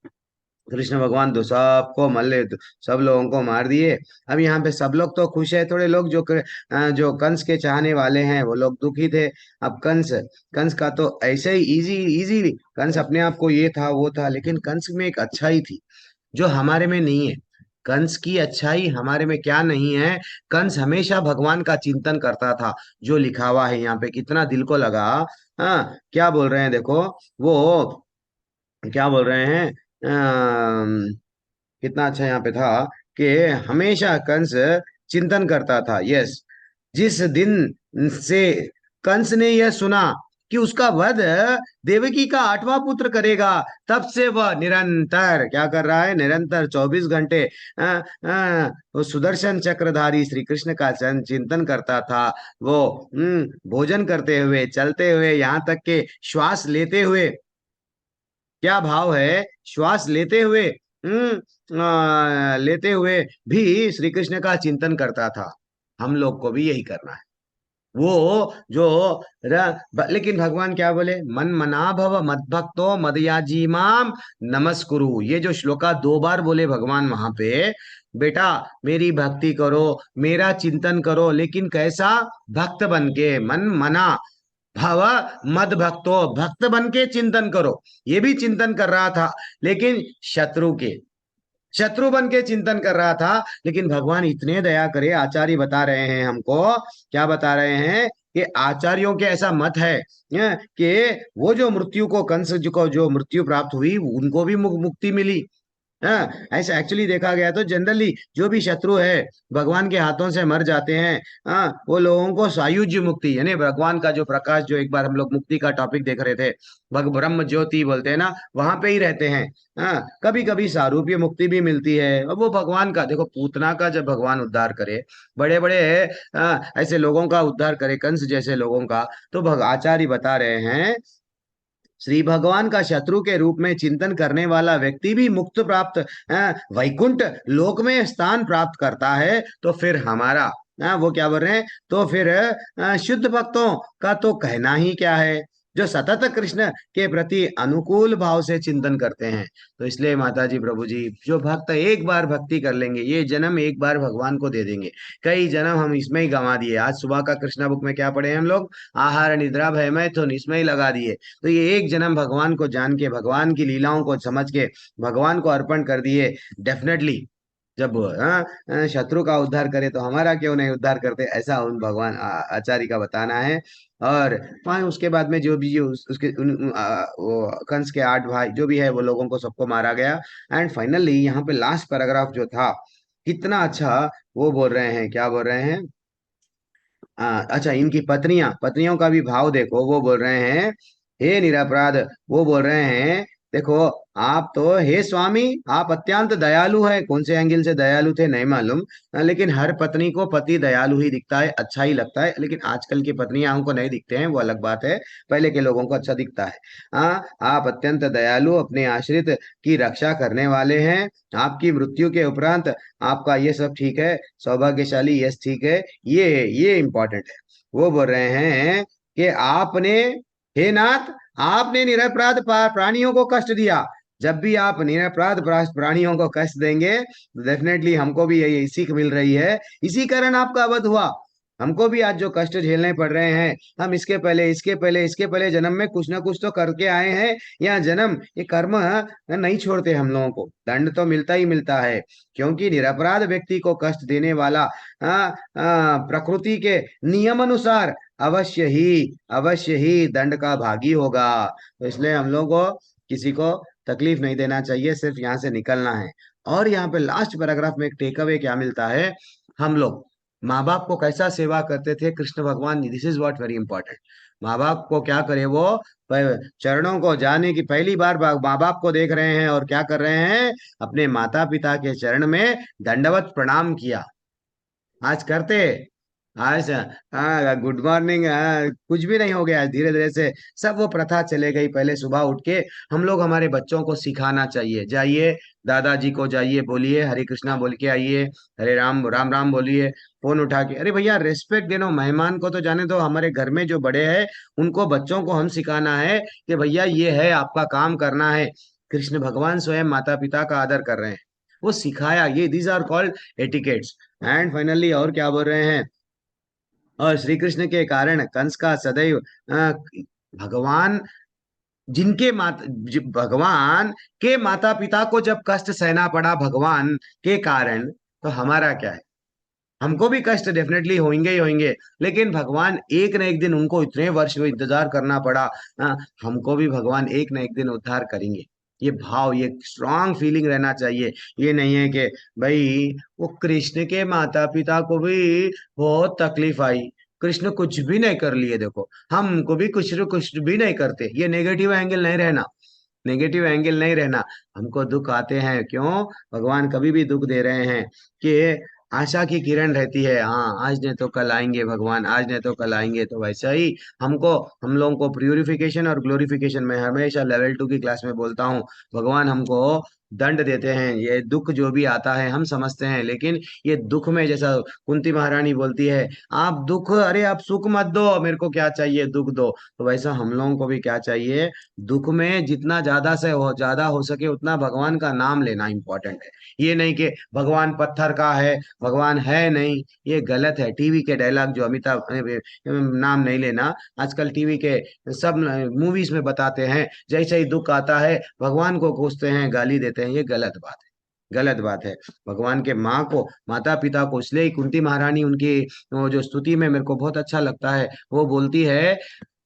कृष्ण भगवान दो सबको मल्ले, सब लोगों को मार दिए। अब यहाँ पे सब लोग तो खुश है, थोड़े लोग जो कंस के चाहने वाले हैं वो लोग दुखी थे। अब कंस कंस का तो ऐसे ही इजी इजी, कंस अपने आप को ये था वो था, लेकिन कंस में एक अच्छाई थी जो हमारे में नहीं है। कंस की अच्छाई हमारे में क्या नहीं है, कंस हमेशा भगवान का चिंतन करता था, जो लिखा हुआ है यहाँ पे कितना दिल को लगा। हाँ, क्या बोल रहे हैं देखो, वो क्या बोल रहे हैं, कितना अच्छा यहाँ पे था कि हमेशा कंस चिंतन करता था। यस, जिस दिन से कंस ने यह सुना कि उसका वध देवकी का 8वां पुत्र करेगा, तब से वह निरंतर क्या कर रहा है, निरंतर 24 घंटे वो सुदर्शन चक्रधारी श्री कृष्ण का चिंतन करता था। वो भोजन करते हुए, चलते हुए, यहाँ तक के श्वास लेते हुए, क्या भाव है, श्वास लेते हुए भी श्री कृष्ण का चिंतन करता था। हम लोग को भी यही करना है। वो जो लेकिन भगवान क्या बोले, मन मना भव मद भक्तो मदयाजी माम नमस्कुरु, ये जो श्लोका 2 बार बोले भगवान वहां पे, बेटा मेरी भक्ति करो, मेरा चिंतन करो, लेकिन कैसा, भक्त बन के, मन मना भव मद भक्तो, भक्त बन के चिंतन करो। ये भी चिंतन कर रहा था, लेकिन शत्रु बन के चिंतन कर रहा था। लेकिन भगवान इतने दया करे, आचार्य बता रहे हैं हमको, क्या बता रहे हैं कि आचार्यों के ऐसा मत है कि वो जो मृत्यु को, कंस जी को जो मृत्यु प्राप्त हुई, उनको भी मुक्ति मिली। हाँ, ऐसा एक्चुअली देखा गया तो जनरली जो भी शत्रु है भगवान के हाथों से मर जाते हैं, हाँ, वो लोगों को सायुज्य मुक्ति, यानी भगवान का जो प्रकाश, जो एक बार हम लोग मुक्ति का टॉपिक देख रहे थे, ब्रह्म ज्योति बोलते हैं ना, वहां पे ही रहते हैं। हाँ, कभी कभी सारूप्य मुक्ति भी मिलती है। अब वो भगवान का देखो, पूतना का जब भगवान उद्धार करे, बड़े बड़े ऐसे लोगों का उद्धार करे, कंस जैसे लोगों का, तो आचार्य बता रहे हैं, श्री भगवान का शत्रु के रूप में चिंतन करने वाला व्यक्ति भी मुक्त प्राप्त वैकुंठ लोक में स्थान प्राप्त करता है। तो फिर हमारा वो क्या बोल रहे हैं, तो फिर शुद्ध भक्तों का तो कहना ही क्या है। जो सतत कृष्ण के प्रति अनुकूल भाव से चिंतन करते हैं। तो इसलिए माता जी, प्रभु जी, जो भक्त एक बार भक्ति कर लेंगे, ये जन्म एक बार भगवान को दे देंगे, कई जन्म हम इसमें ही गंवा दिए। आज सुबह का कृष्णा बुक में क्या पढ़े हम लोग? आहार निद्रा भय मैथुन, इसमें ही लगा दिए। तो ये एक जन्म भगवान को जान के, भगवान की लीलाओं को समझ के भगवान को अर्पण कर दिए। डेफिनेटली जब शत्रु का उद्धार करे तो हमारा क्यों नहीं उद्धार करते, ऐसा उन भगवान आचार्य का बताना है। और वहाँ उसके बाद में जो भी उसके वो कंस के 8 भाई जो भी है वो लोगों को सबको मारा गया। एंड फाइनली यहाँ पे लास्ट पैराग्राफ जो था कितना अच्छा, वो बोल रहे हैं, क्या बोल रहे हैं? अच्छा, इनकी पत्नियों का भी भाव देखो, वो बोल रहे हैं हे निरपराध, वो बोल रहे हैं देखो, आप तो हे स्वामी, आप अत्यंत दयालु हैं। कौन से एंगल से दयालु थे नहीं मालूम, लेकिन हर पत्नी को पति दयालु ही दिखता है, अच्छा ही लगता है। लेकिन आजकल की पत्नियां हमको नहीं दिखते हैं, वो अलग बात है, पहले के लोगों को अच्छा दिखता है। आप अत्यंत दयालु, अपने आश्रित की रक्षा करने वाले हैं। आपकी मृत्यु के उपरांत आपका ये सब ठीक है, सौभाग्यशाली, यस ठीक है, ये इम्पोर्टेंट है। वो बोल रहे हैं कि आपने, हे नाथ, आपने निरपराध प्राणियों को कष्ट दिया। जब भी आप निरपराध प्राणियों को कष्ट देंगे तो डेफिनेटली हमको भी यही सीख मिल रही है, इसी कारण आपका वध हुआ। हमको भी आज जो कष्ट झेलने पड़ रहे हैं, हम इसके पहले जन्म में कुछ ना कुछ तो करके आए हैं। यह जन्म, ये कर्म नहीं छोड़ते हम लोगों को, दंड तो मिलता ही मिलता है। क्योंकि निरपराध व्यक्ति को कष्ट देने वाला प्रकृति के नियम अनुसार अवश्य ही दंड का भागी होगा। तो इसलिए हम लोग को किसी को तकलीफ नहीं देना चाहिए, सिर्फ यहाँ से निकलना है। और यहाँ पे लास्ट पैराग्राफ में एक टेक अवे क्या मिलता है? हम लोग माँ बाप को कैसा सेवा करते थे कृष्ण भगवान, this is what very important. माँ बाप को क्या करे, वो चरणों को जाने की पहली बार माँ बाप को देख रहे हैं और क्या कर रहे हैं, अपने माता पिता के चरण में दंडवत प्रणाम किया। आज करते? आज गुड मॉर्निंग कुछ भी नहीं हो गया। धीरे धीरे से सब वो प्रथा चले गई। पहले सुबह उठ के हम लोग हमारे बच्चों को सिखाना चाहिए, जाइए दादाजी को जाइए बोलिए हरे कृष्णा बोल के आइए, हरे राम राम राम बोलिए, फोन उठा के, अरे भैया रेस्पेक्ट देना, मेहमान को तो जाने दो, हमारे घर में जो बड़े हैं उनको, बच्चों को हम सिखाना है कि भैया ये है आपका काम करना है। कृष्ण भगवान स्वयं माता पिता का आदर कर रहे हैं, वो सिखाया। ये these are called etiquettes. And finally और क्या बोल रहे हैं? और श्री कृष्ण के कारण कंस का सदैव भगवान भगवान के माता पिता को जब कष्ट सहना पड़ा भगवान के कारण, तो हमारा क्या है? हमको भी कष्ट डेफिनेटली होंगे ही होंगे, लेकिन भगवान एक न एक दिन, उनको इतने वर्ष इंतजार करना पड़ा, हमको भी भगवान एक न एक दिन उद्धार करेंगे। ये भाव, ये स्ट्रांग फीलिंग रहना चाहिए। ये नहीं है कि भाई वो कृष्ण के माता पिता को भी बहुत तकलीफ आई, कृष्ण कुछ भी नहीं कर लिए, देखो हमको भी कुछ भी नहीं करते, ये नेगेटिव एंगल नहीं रहना, नेगेटिव एंगल नहीं रहना। हमको दुख आते हैं, क्यों? भगवान कभी भी दुख दे रहे हैं कि आशा की किरण रहती है, हाँ आज नहीं तो कल आएंगे भगवान, आज नहीं तो कल आएंगे। तो वैसा ही हमको, हम लोगों को प्यूरिफिकेशन और ग्लोरिफिकेशन में हमेशा लेवल 2 की क्लास में बोलता हूँ, भगवान हमको दंड देते हैं। ये दुख जो भी आता है हम समझते हैं, लेकिन ये दुख में, जैसा कुंती महारानी बोलती है, आप दुख, अरे आप सुख मत दो, मेरे को क्या चाहिए, दुख दो। तो वैसा हम लोगों को भी क्या चाहिए, दुख में जितना ज्यादा हो सके उतना भगवान का नाम लेना इंपॉर्टेंट है। ये नहीं कि भगवान पत्थर का है, भगवान है नहीं, ये गलत है। टीवी के डायलॉग जो अमिताभ, नाम नहीं लेना, आजकल टीवी के सब मूवीज में बताते हैं, जैसे ही दुख आता है भगवान को कोसते हैं, गाली देते हैं, ये गलत बात है, गलत बात है। भगवान के माँ को, माता पिता को, इसलिए ही कुंती महारानी, उनकी वो जो स्तुति में मेरे को बहुत अच्छा लगता है, वो बोलती है,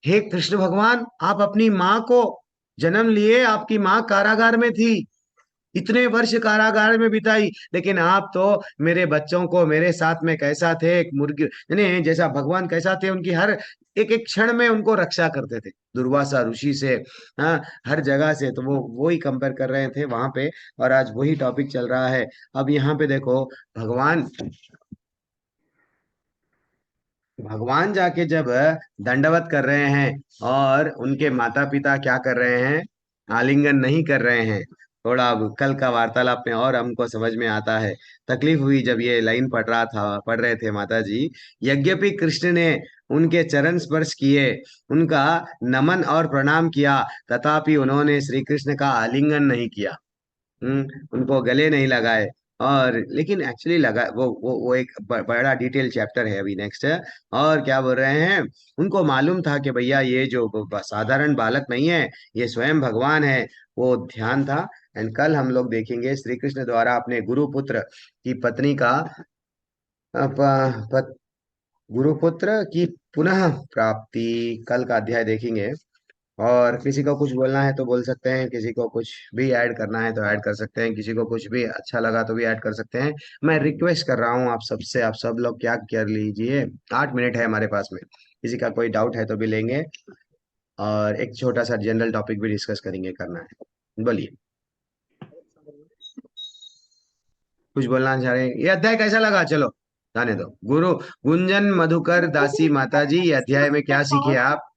हे कृष्ण भगवान, आप अपनी माँ को जन्म लिए, आपकी माँ कारागार में थी, इतने वर्ष कारागार में बिताई, लेकिन आप तो मेरे बच्चों को, मेरे साथ में कैसा थे, एक मुर्गी यानी जैसा भगवान कैसा थे, उनकी हर एक एक क्षण में उनको रक्षा करते थे, दुर्वासा ऋषि से, हाँ, हर जगह से। तो वो ही कंपेयर कर रहे थे वहां पे, और आज वही टॉपिक चल रहा है। अब यहाँ पे देखो, भगवान भगवान जाके जब दंडवत कर रहे हैं और उनके माता पिता क्या कर रहे हैं, आलिंगन नहीं कर रहे हैं, थोड़ा अब कल का वार्तालाप में और हमको समझ में आता है। तकलीफ हुई जब ये लाइन पढ़ रहे थे माता जी। यद्यपि कृष्ण ने उनके चरण स्पर्श किए, उनका नमन और प्रणाम किया, तथापि उन्होंने श्री कृष्ण का आलिंगन नहीं किया। उनको गले नहीं लगाए। और लेकिन एक्चुअली लगा वो एक बड़ा डिटेल चैप्टर है अभी नेक्स्ट है। और क्या बोल रहे हैं, उनको मालूम था कि भैया ये जो साधारण बालक नहीं है, ये स्वयं भगवान है। वो ध्यान था। एंड कल हम लोग देखेंगे श्री कृष्ण द्वारा अपने गुरुपुत्र की पत्नी का गुरुपुत्र की पुनः प्राप्ति, कल का अध्याय देखेंगे। और किसी को कुछ बोलना है तो बोल सकते हैं, किसी को कुछ भी ऐड करना है तो ऐड कर सकते हैं, किसी को कुछ भी अच्छा लगा तो भी ऐड कर सकते हैं। मैं रिक्वेस्ट कर रहा हूँ आप सबसे, आप सब लोग क्या कर लीजिए, 8 मिनट है हमारे पास में, किसी का कोई डाउट है तो भी लेंगे। और एक छोटा सा जनरल टॉपिक भी डिस्कस करेंगे, करना है। बोलिए, कुछ बोलना चाह रहे हैं? ये अध्याय कैसा लगा? चलो जाने दो। गुरु गुंजन मधुकर दासी माता जी, ये अध्याय में क्या सीखे आप?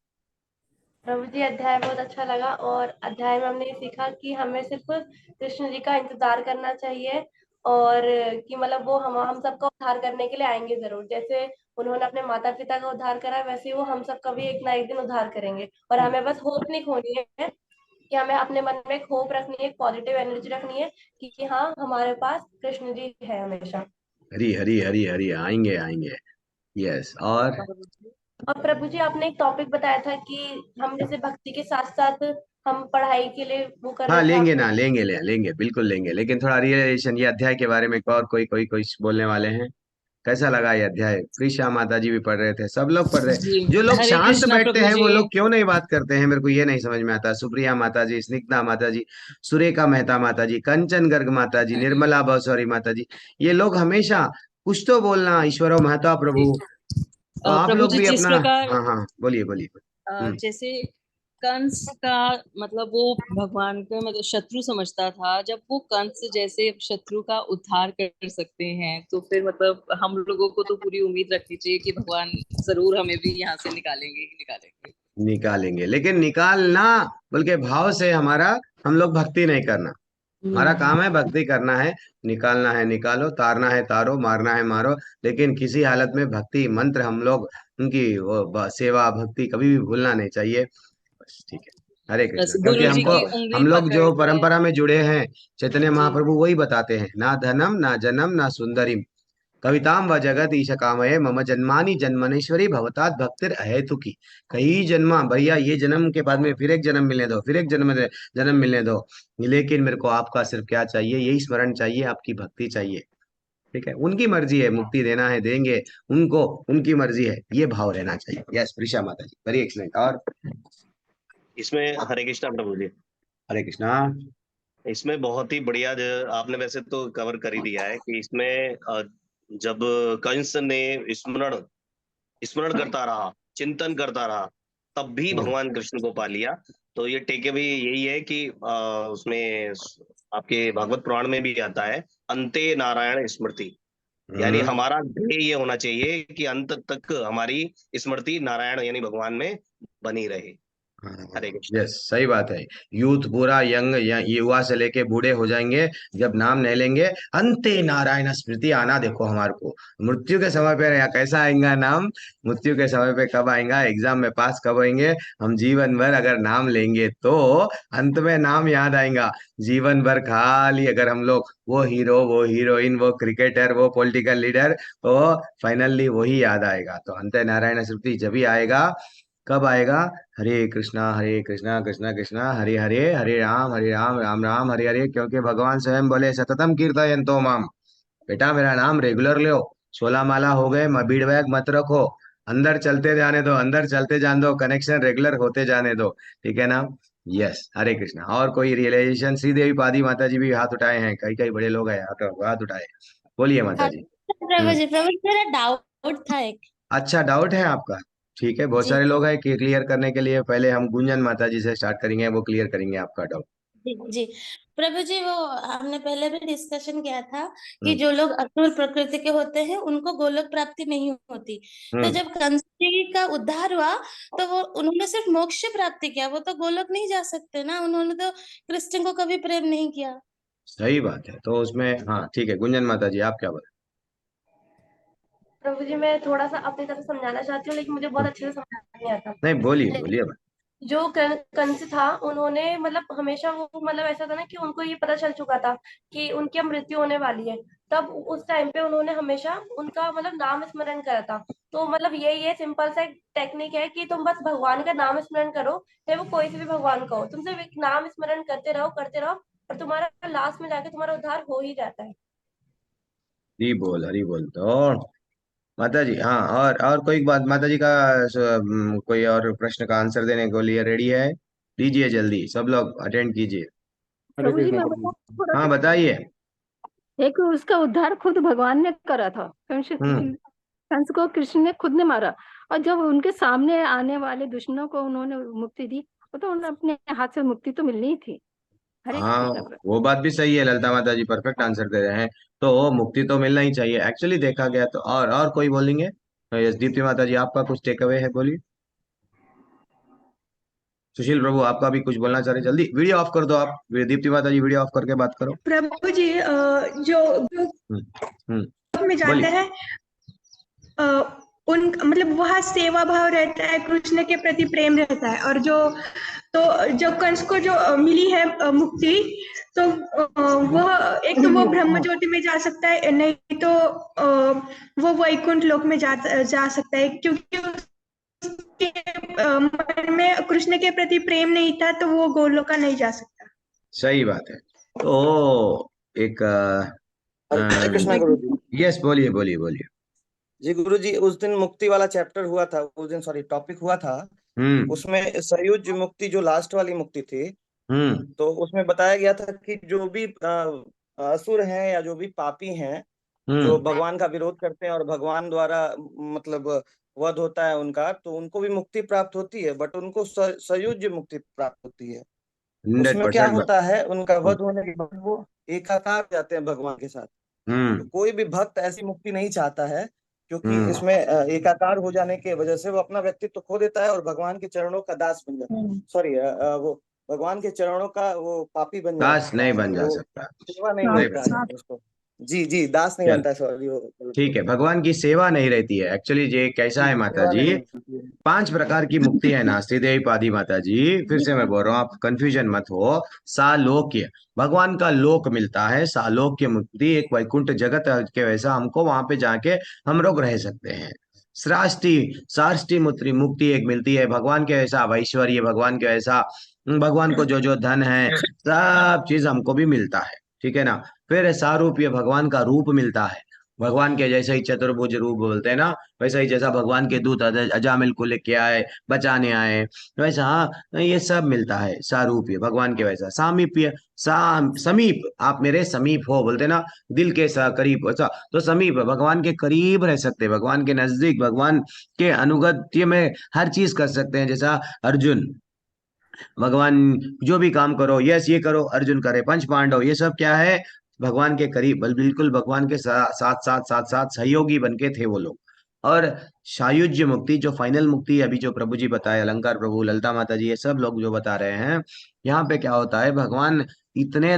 प्रभु जी, अध्याय बहुत अच्छा लगा। और अध्याय में हमने ये सीखा कि हमें सिर्फ कृष्ण जी का इंतजार करना चाहिए, और कि मतलब वो हम सबका उद्धार करने के लिए आएंगे जरूर। जैसे उन्होंने अपने माता पिता का उद्धार करा, वैसे ही वो हम सबका भी एक ना एक दिन उद्धार करेंगे। और हमें बस होप नहीं खोनी है, कि हमें अपने मन में एक होप रखनी है, एक पॉजिटिव एनर्जी रखनी है कि हाँ, हमारे पास कृष्ण जी है हमेशा। हरी हरी हरी हरी, आएंगे आएंगे। यस। और और प्रभु जी, आपने एक टॉपिक बताया था कि हम जैसे भक्ति के साथ साथ हम पढ़ाई के लिए वो कर हाँ रहे थे लेंगे आप। ना, लेंगे बिल्कुल लेंगे, लेकिन थोड़ा रियलाइजेशन ये अध्याय के बारे में और कोई कोई कोई बोलने वाले हैं? कैसा लगा ये अध्याय? प्रीशा माता जी भी पढ़ रहे थे, सब लोग पढ़ रहे। जी, जो लोग हरे शांत कृष्णा बैठते प्रभु हैं जी। वो लोग क्यों नहीं बात करते हैं, मेरे को ये नहीं समझ में आता। सुप्रिया माता जी, स्निग्धा माता जी, सुरेखा मेहता माता जी, कंचन गर्ग माता जी, निर्मला बसौरी माता जी, ये लोग हमेशा कुछ तो बोलना, ईश्वरो महता जी, प्रभु। तो आप प्रभु लोग जी भी जिस अपना। प्रकार हाँ हाँ, बोलिए बोलिए। जैसे कंस का मतलब वो भगवान का मतलब शत्रु समझता था, जब वो कंस जैसे शत्रु का उद्धार कर सकते हैं, तो फिर मतलब हम लोगों को तो पूरी उम्मीद रखनी चाहिए कि भगवान जरूर हमें भी यहाँ से निकालेंगे ही निकालेंगे। निकालेंगे, लेकिन निकालना बल्कि भाव से हमारा, हम लोग भक्ति नहीं करना। हमारा काम है भक्ति करना है। निकालना है निकालो, तारना है तारो, मारना है मारो, लेकिन किसी हालत में भक्ति मंत्र हम लोग उनकी वो सेवा भक्ति कभी भी भूलना नहीं चाहिए। बस ठीक है। हरे बस कृष्णा। क्योंकि गुरु जी हमको, की उंगली हम लोग पकड़ जो के। परंपरा में जुड़े हैं, चैतन्य जी महाप्रभु वही बताते हैं, ना धनम ना जन्म ना सुंदरीम, कविताम व जगत ईश कामये, मम जन्मानि जन्मनेश्वरी भवतात भक्तिर अहेतुकी। कई जन्मा भैया, ये जन्म के बाद में फिर एक जन्म मिलने दो, फिर एक जन्म मिलने दो, लेकिन मेरे को आपका सिर्फ क्या चाहिए? यही स्मरण चाहिए, आपकी भक्ति चाहिए। ठीक है, उनकी मर्जी है, मुक्ति देना है देंगे उनको, उनकी मर्जी है, ये भाव रहना चाहिए। यस प्रिशा माता जी, वेरी एक्सलेंट। और इसमें हरे कृष्णा प्रभु जी, हरे कृष्णा। इसमें बहुत ही बढ़िया आपने वैसे तो कवर कर ही दिया है कि इसमें जब कंस ने स्मरण स्मरण करता रहा, चिंतन करता रहा, तब भी भगवान कृष्ण को पा लिया। तो ये टेके भी यही है कि उसमें आपके भागवत पुराण में भी आता है, अंते नारायण स्मृति। यानी हम्म। हमारा ध्येय ये होना चाहिए कि अंत तक हमारी स्मृति नारायण यानी भगवान में बनी रहे। हरे कृष्ण। यस, सही बात है। यूथ पूरा यंग या युवा से लेके बूढ़े हो जाएंगे, जब नाम नहीं लेंगे, अंते नारायण स्मृति आना देखो हमारे को। मृत्यु के समय पे या कैसा आएगा नाम, मृत्यु के समय पे कब आएगा, एग्जाम में पास कब होंगे, हम जीवन भर अगर नाम लेंगे तो अंत में नाम याद आएगा। जीवन भर खाली अगर हम लोग वो हीरो, वो हीरोइन, वो क्रिकेटर, वो पॉलिटिकल लीडर, तो फाइनली वही याद आएगा। तो अंते नारायण स्मृति जब ही आएगा, कब आएगा? हरे कृष्णा कृष्णा कृष्णा हरे हरे, हरे राम राम राम हरे हरे। क्योंकि भगवान स्वयं बोले सततम कीर्तयन्तो माम, बेटा मेरा नाम रेगुलर लो। 16 माला हो गए, भीड़ बैग मत रखो, अंदर चलते जाने दो, अंदर चलते जाने दो, कनेक्शन रेगुलर होते जाने दो। ठीक है ना? यस, हरे कृष्णा। और कोई रियलाइजेशन? श्रीदेवी पादी माता जी भी हाथ उठाए हैं, कई कई बड़े लोग हैं, हाथ उठाए। बोलिए माता जी। प्रभु जी मेरा डाउट था एक। अच्छा, डाउट है आपका? ठीक है, बहुत जी सारे लोग हैं कि क्लियर करने के लिए पहले हम गुंजन माता जी से स्टार्ट करेंगे, वो क्लियर करेंगे आपका डाउट। जी जी। प्रभु जी वो हमने पहले भी डिस्कशन किया था कि जो लोग असुर प्रकृति के होते हैं उनको गोलोक प्राप्ति नहीं होती। तो जब कंस जी का उद्धार हुआ तो वो उन्होंने सिर्फ मोक्ष प्राप्ति किया, वो तो गोलोक नहीं जा सकते ना, उन्होंने तो कृष्ण को कभी प्रेम नहीं किया। सही बात है। तो उसमें हाँ ठीक है, गुंजन माता जी आप क्या बोले? प्रभु जी मैं थोड़ा सा अपनी तरफ समझाना चाहती हूँ, लेकिन मुझे बहुत अच्छे से समझ नहीं आता। नहीं बोलिए बोलिए। जो कंस था उन्होंने मतलब हमेशा वो मतलब ऐसा था ना कि उनको ये पता चल चुका था कि उनकी अब मृत्यु होने वाली है, तब उस टाइम पे उन्होंने हमेशा उनका मतलब नाम स्मरण करा था। तो मतलब ये सिंपल सा एक टेक्निक है कि तुम बस भगवान का नाम स्मरण करो, चाहे वो कोई से भी भगवान का हो, तुम सिर्फ एक नाम स्मरण करते रहो और तुम्हारा लास्ट में जाके तुम्हारा उद्धार हो ही जाता है। हरी बोल। तो माता जी हाँ, और कोई बात माता जी का कोई और प्रश्न का आंसर देने को लिए रेडी है? दीजिए जल्दी, सब लोग अटेंड कीजिए। प्रभु जी मैं बताऊं थोड़ा हाँ सा? बताइए। एक उसका उद्धार खुद भगवान ने करा था। हम्म कंस को कृष्ण ने खुद ने मारा, और जब उनके सामने आने वाले दुश्मनों को उन्होंने मुक्ति दी, वो तो उन्हें अपने हाथ से मुक्ति तो मिलनी ही थी। हरे हाँ कृष्ण प्रभु। वो बात भी सही है, ललिता माता जी परफेक्ट आंसर दे रहे हैं। तो मुक्ति तो मिलना ही चाहिए एक्चुअली देखा गया तो। और कोई बोलेंगे? यस दीप्ति माता जी आपका कुछ टेक अवे है, बोलिए। सुशील प्रभु आपका भी कुछ बोलना चाह रहे हैं? जल्दी वीडियो ऑफ कर दो आप, दीप्ति माता जी वीडियो ऑफ करके बात करो। प्रभु जी जो में जाते बोलिए। हैं उन मतलब वह सेवा भाव रहता है, कृष्ण के प्रति प्रेम रहता है। और जो कंस को जो मिली है मुक्ति, तो वह एक तो वो ब्रह्म ज्योति में जा सकता है, नहीं तो वो वैकुंठ लोक में जा सकता है, क्योंकि उसके मन में कृष्ण के प्रति प्रेम नहीं था, तो वो गोलोक का नहीं जा सकता। सही बात है। तो एक हरे कृष्णा गुरु जी। यस बोलिए बोलिए बोलिए। जी गुरु जी, उस दिन मुक्ति वाला चैप्टर हुआ था, उस दिन सॉरी टॉपिक हुआ था, उसमें सयुज मुक्ति जो लास्ट वाली मुक्ति थी, तो उसमें बताया गया था कि जो भी असुर हैं या जो भी पापी हैं जो भगवान का विरोध करते हैं और भगवान द्वारा मतलब वध होता है उनका, तो उनको भी मुक्ति प्राप्त होती है, बट उनको सयुज मुक्ति प्राप्त होती है। उसमें क्या 100% होता है, उनका वध होने के बाद वो एकाकार हो जाते हैं भगवान के साथ। तो कोई भी भक्त ऐसी मुक्ति नहीं चाहता है, क्योंकि इसमें एकाकार हो जाने की वजह से वो अपना व्यक्तित्व खो देता है और भगवान के चरणों का दास बन जाता है। सॉरी वो भगवान के चरणों का वो पापी बन जाता है, दास नहीं बन जा सकता। सेवा नहीं मिलता है उसको। जी दास नहीं बनता है, सॉरी ठीक है, भगवान की सेवा नहीं रहती है एक्चुअली। ये कैसा है माता जी, 5 प्रकार की मुक्ति है नास्ति देवी पादी माता जी। फिर से मैं बोल रहा हूँ, आप कंफ्यूजन मत हो। सालोक्य भगवान का लोक मिलता है, सालोक्य मुक्ति एक वैकुंठ जगत के वैसा, हमको वहां पे जाके हम लोग रह सकते हैं। सृष्टि साष्टी मुक्ति एक मिलती है, भगवान के वैसा ऐश्वर्य, भगवान के वैसा, भगवान को जो धन है सब चीज हमको भी मिलता है, ठीक है ना। फिर सारूप्य भगवान का रूप मिलता है, भगवान के जैसे ही चतुर्भुज रूप बोलते हैं ना, वैसा ही जैसा भगवान के दूत अजामिल को लेके आए, बचाने आए, वैसा हाँ ये सब मिलता है। सारूप्य भगवान के वैसा। सामीप्य समीप, आप मेरे समीप हो बोलते ना, दिल के करीब ऐसा। तो समीप भगवान के करीब रह सकते हैं, भगवान के नजदीक, भगवान के अनुगत्य में हर चीज कर सकते हैं। जैसा अर्जुन, भगवान जो भी काम करो, यस ये करो, अर्जुन करे। पंच पांडव ये सब क्या है, भगवान के करीब, बिल्कुल भगवान के साथ सहयोगी बन के थे वो लोग। और सायुज्य मुक्ति जो फाइनल मुक्ति अभी जो प्रभु जी बताए, अलंकार प्रभु, ललिता माता जी, ये सब लोग जो बता रहे हैं, यहाँ पे क्या होता है, भगवान इतने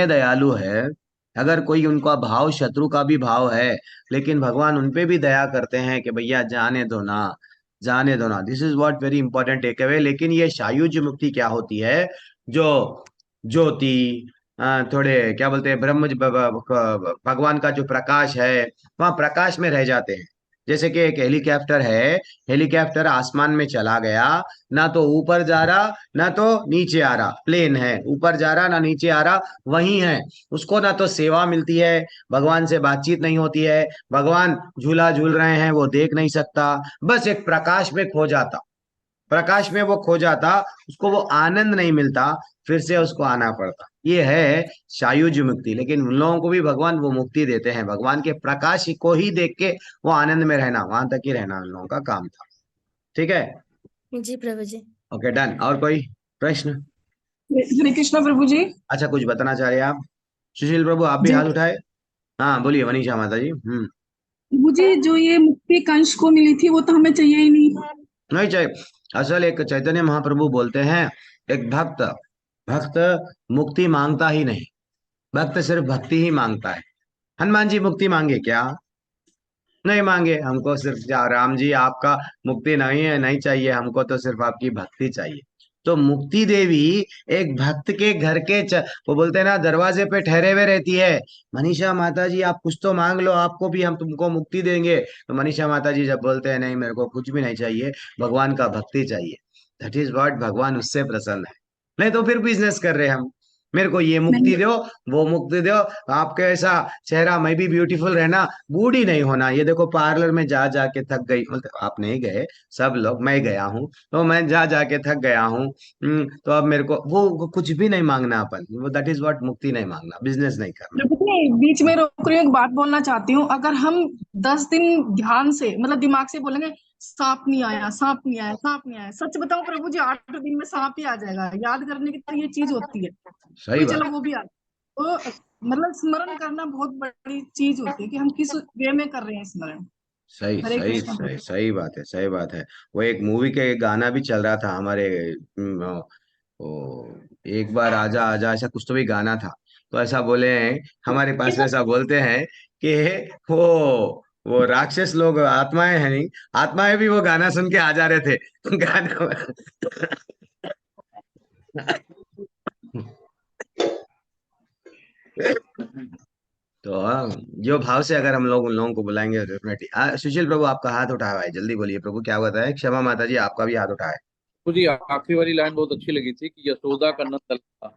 दयालु है। अगर कोई उनका भाव शत्रु का भी भाव है, लेकिन भगवान उनपे भी दया करते हैं कि भैया जाने दो ना। This is what very important take away. लेकिन ये सायुज्य मुक्ति क्या होती है, जो ज्योति थोड़े क्या बोलते हैं ब्रह्म भगवान का जो प्रकाश है, वहां प्रकाश में रह जाते हैं। जैसे कि एक हेलीकॉप्टर है, हेलीकॉप्टर आसमान में चला गया, ना तो ऊपर जा रहा ना तो नीचे आ रहा, प्लेन है, ऊपर जा रहा ना नीचे आ रहा, वही है। उसको ना तो सेवा मिलती है, भगवान से बातचीत नहीं होती है, भगवान झूला झूल रहे हैं वो देख नहीं सकता, बस एक प्रकाश में खो जाता, प्रकाश में वो खो जाता, उसको वो आनंद नहीं मिलता, फिर से उसको आना पड़ता। ये है सायुज्य मुक्ति। लेकिन उन लोगों को भी भगवान वो मुक्ति देते हैं, भगवान के प्रकाश को ही देख के वो आनंद में रहना, वहां तक ही रहना उन लोगों का काम था। ठीक है, जी प्रभु जी। Okay done. और कोई प्रश्न? हरे कृष्णा प्रभु जी। अच्छा, कुछ बताना चाह रहे हैं आप? सुशील प्रभु आप भी जी हाथ उठाए। हाँ बोलिए मनीषा माता जी। प्रभु जी, जो ये मुक्ति कंस को मिली थी वो तो हमें चाहिए ही नहीं। नहीं चाहिए। असल एक चैतन्य महाप्रभु बोलते हैं, एक भक्त भक्त मुक्ति मांगता ही नहीं, भक्त सिर्फ भक्ति ही मांगता है। हनुमान जी मुक्ति मांगे क्या? नहीं मांगे। हमको सिर्फ राम जी आपका मुक्ति नहीं है, नहीं चाहिए हमको, तो सिर्फ आपकी भक्ति चाहिए। तो मुक्ति देवी एक भक्त के घर के वो बोलते हैं ना, दरवाजे पे ठहरे हुए रहती है। मनीषा माता जी आप कुछ तो मांग लो, आपको भी हम तुमको मुक्ति देंगे। तो मनीषा माता जी जब बोलते हैं नहीं मेरे को कुछ भी नहीं चाहिए, भगवान का भक्ति चाहिए, दैट इज व्हाट भगवान उससे प्रसन्न है। नहीं तो फिर बिजनेस कर रहे हैं हम, मेरे को ये मुक्ति नहीं दो, वो मुक्ति दो, आपके ऐसा चेहरा, मैं भी ब्यूटीफुल रहना, बूढ़ी नहीं होना। ये देखो पार्लर में जा जा के थक गई, मतलब आप नहीं गए, सब लोग, मैं गया हूँ, तो मैं जा जा के थक गया हूँ। तो अब मेरे को वो कुछ भी नहीं मांगना अपन, वो दैट इज व्हाट मुक्ति नहीं मांगना, बिजनेस नहीं करना। प्रभु जी, बीच में रोक रही हूँ, एक बात बोलना चाहती हूँ। अगर हम 10 दिन ध्यान से मतलब दिमाग से बोलेंगे सांप नहीं आया, सांप नहीं आया, सांप नहीं आया, सच बताऊं प्रभु जी 8 दिन में सांप ही आ जाएगा। याद करने की तो ये चीज होती है, सही तो बात। चलो वो भी आ तो मतलब स्मरण करना बहुत बड़ी चीज होती है कि हम किस वे में कर रहे हैं स्मरण। सही हरे सही कृष्ण सही प्रभु। सही बात है, सही बात है। वो एक मूवी के गाना भी चल रहा था हमारे, ओ, एक बार आजा आजा, ऐसा कुछ तो भी गाना था। तो ऐसा बोले हैं हमारे पास में, ऐसा बोलते हैं कि वो राक्षस लोग, आत्माएं हैं नहीं, आत्माएं भी वो गाना सुन के आ जा रहे थे गाना। तो जो भाव से अगर हम लोग उन लोगों को बुलाएंगे डेफिनेटली। सुशील प्रभु आपका हाथ उठा हुआ है, जल्दी बोलिए प्रभु क्या हुआ है? क्षमा माता जी आपका भी हाथ उठा है। मुझे आखिरी वाली लाइन बहुत अच्छी लगी थी कि यशोदा का नंद था,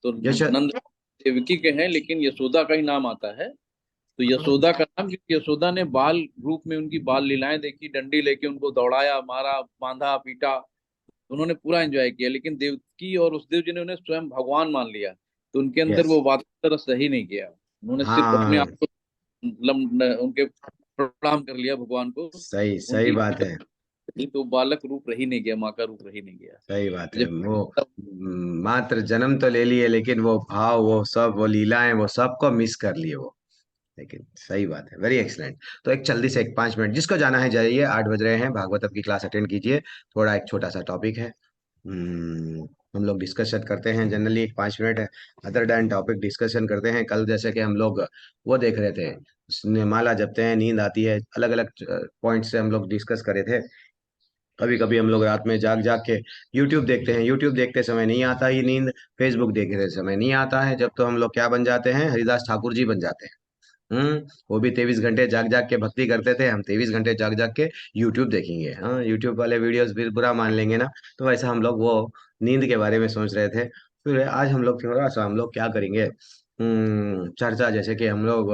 तो यश नंद देवकी के हैं लेकिन यशोदा का ही नाम आता है। तो यशोदा का नाम क्योंकि यशोदा ने बाल रूप में उनकी बाल लीलाएं देखी, डंडी लेके उनको दौड़ाया, मारा, बांधा, पीटा, उन्होंने पूरा एंजॉय किया। लेकिन देवकी और उस देव जी ने उन्हें स्वयं भगवान मान लिया, तो उनके अंदर यस। वो बात तरह सही नहीं किया। उन्होंने सिर्फ अपने हाँ आप को उनके प्रणाम कर लिया भगवान को, सही सही उनकी बात है, तो बालक रूप रही नहीं गया, माँ का रूप रही नहीं गया। सही बात है। जब वो मात्र जन्म तो ले लिए, लेकिन वो भाव, वो सब, वो लीलाएं, वो सबको मिस कर लिए वो। लेकिन सही बात है, वेरी एक्सलेंट। तो एक जल्दी से एक 5 मिनट, जिसको जाना है जाइए, 8 बज रहे हैं, भागवतम की क्लास अटेंड कीजिए। थोड़ा एक छोटा सा टॉपिक है, हम्म, हम लोग डिस्कशन करते हैं जनरली, एक 5 मिनट है, अदर देन टॉपिक डिस्कशन करते हैं। कल जैसे कि हम लोग वो देख रहे थे, माला जपते हैं, नींद आती है, अलग अलग पॉइंट से हम लोग डिस्कस करे थे। कभी कभी हम लोग रात में जाग जाग के यूट्यूब देखते हैं, यूट्यूब देखते समय नहीं आता ही नींद, फेसबुक देखते समय नहीं आता है, जब तो हम लोग क्या बन जाते हैं, हरिदास ठाकुर जी बन जाते हैं। वो भी 23 घंटे जाग जाग के भक्ति करते थे, हम 23 घंटे जाग जाग के यूट्यूब देखेंगे, हाँ यूट्यूब वाले वीडियोस भी बुरा मान लेंगे ना। तो वैसा हम लोग वो नींद के बारे में सोच रहे थे। फिर आज हम लोग थोड़ा सा हम लोग क्या करेंगे, चर्चा, जैसे कि हम लोग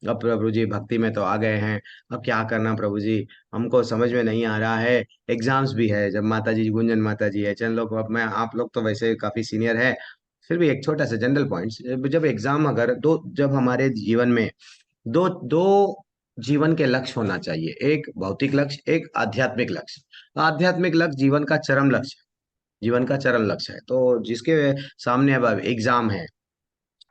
अब प्रभु जी भक्ति में तो आ गए हैं, अब क्या करना प्रभु जी, हमको समझ में नहीं आ रहा है। एग्जाम्स भी है, जब माता जी, गुंजन माता जी है, चंद लोग, अब मैं, आप लोग तो वैसे काफी सीनियर है, फिर भी एक छोटा सा जनरल पॉइंट्स, जब एग्जाम, अगर दो, जब हमारे जीवन में दो दो जीवन के लक्ष्य होना चाहिए, एक भौतिक लक्ष्य, एक आध्यात्मिक लक्ष्य। तो आध्यात्मिक लक्ष्य जीवन का चरम लक्ष्य है, जीवन का चरम लक्ष्य है। तो जिसके सामने अब एग्जाम है,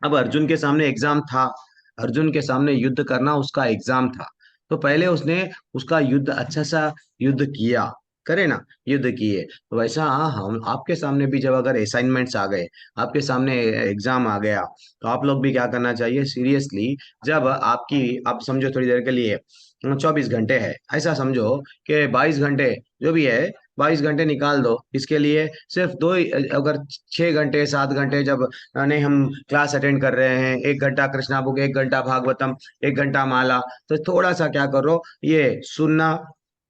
अब अर्जुन के सामने एग्जाम था, अर्जुन के सामने युद्ध करना उसका एग्जाम था। तो पहले उसने उसका युद्ध, अच्छा सा युद्ध किया, करे ना, युद्ध किए। तो वैसा हम आपके सामने भी जब अगर असाइनमेंट्स आ गए, आपके सामने एग्जाम आ गया, तो आप लोग भी क्या करना चाहिए सीरियसली, जब आपकी, आप समझो थोड़ी देर के लिए 24 घंटे है, ऐसा समझो कि 22 घंटे जो भी है, 22 घंटे निकाल दो इसके लिए, सिर्फ दो अगर 6 घंटे 7 घंटे जब नहीं हम क्लास अटेंड कर रहे हैं, 1 घंटा कृष्णा बुक, 1 घंटा भागवतम, 1 घंटा माला, तो थोड़ा सा क्या करो, ये सुनना,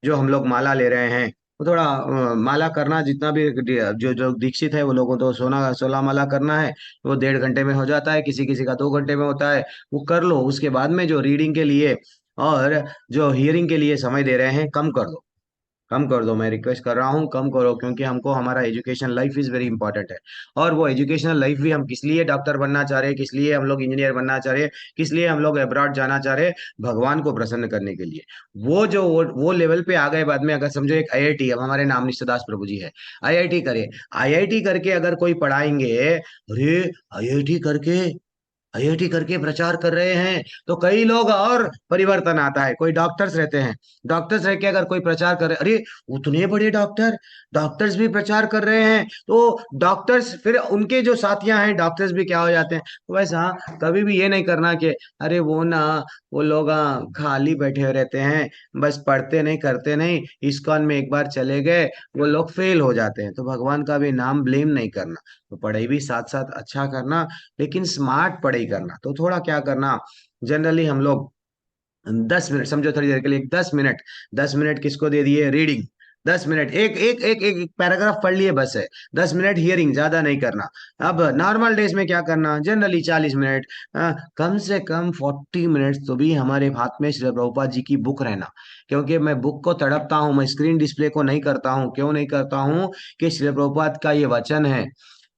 जो हम लोग माला ले रहे हैं, वो थोड़ा माला करना, जितना भी जो जो दीक्षित है वो लोगों तो 16 माला करना है, वो 1.5 घंटे में हो जाता है, किसी किसी का 2 घंटे में होता है, वो कर लो। उसके बाद में जो रीडिंग के लिए और जो हियरिंग के लिए समय दे रहे हैं, कम कर दो, कम कर दो, मैं रिक्वेस्ट कर रहा हूँ, कम करो, क्योंकि हमको हमारा education life is very important है। और वो एजुकेशनल लाइफ भी हम किस लिए डॉक्टर बनना चाह रहे हैं, किस लिए हम लोग इंजीनियर बनना चाह रहे हैं, किस लिए हम लोग अब्रॉड जाना चाह रहे हैं, भगवान को प्रसन्न करने के लिए। वो लेवल पे आ गए बाद में, अगर समझो एक आईआईटी, अब हमारे नाम निष्ठादास प्रभु जी है, आईआईटी करे, आईआईटी करके अगर कोई पढ़ाएंगे, अरे आईआईटी करके, आईआईटी करके प्रचार कर रहे हैं, तो कई लोग और परिवर्तन आता है। कोई डॉक्टर्स रहते हैं, डॉक्टर्स रह के अगर कोई प्रचार कर रहे, अरे उतने बड़े डॉक्टर, डॉक्टर्स भी प्रचार कर रहे हैं, तो डॉक्टर्स फिर उनके जो साथियां हैं डॉक्टर्स भी क्या हो जाते हैं। तो वैसा कभी भी ये नहीं करना कि अरे वो ना, वो लोग खाली बैठे रहते हैं, बस पढ़ते नहीं करते नहीं, इस्कॉन में एक बार चले गए वो लोग फेल हो जाते हैं। तो भगवान का भी नाम ब्लेम नहीं करना, तो पढ़ाई भी साथ साथ अच्छा करना, लेकिन स्मार्ट पढ़ाई करना। तो थोड़ा क्या करना, जनरली हम लोग 10 मिनट, समझो थोड़ी देर के लिए 10 मिनट, 10 मिनट किसको दे दिए, रीडिंग, 10 मिनट एक एक एक एक पैराग्राफ पढ़ लिए बस है, 10 मिनट हियरिंग, ज्यादा नहीं करना। अब नॉर्मल डेज में क्या करना, जनरली 40 मिनट, कम से कम 40 मिनट तो भी हमारे हाथ में श्री प्रभुपाद जी की बुक रहना। क्योंकि मैं बुक को तड़पता हूँ, मैं स्क्रीन डिस्प्ले को नहीं करता हूँ। क्यों नहीं करता हूँ, कि श्री प्रभुपाद का ये वचन है।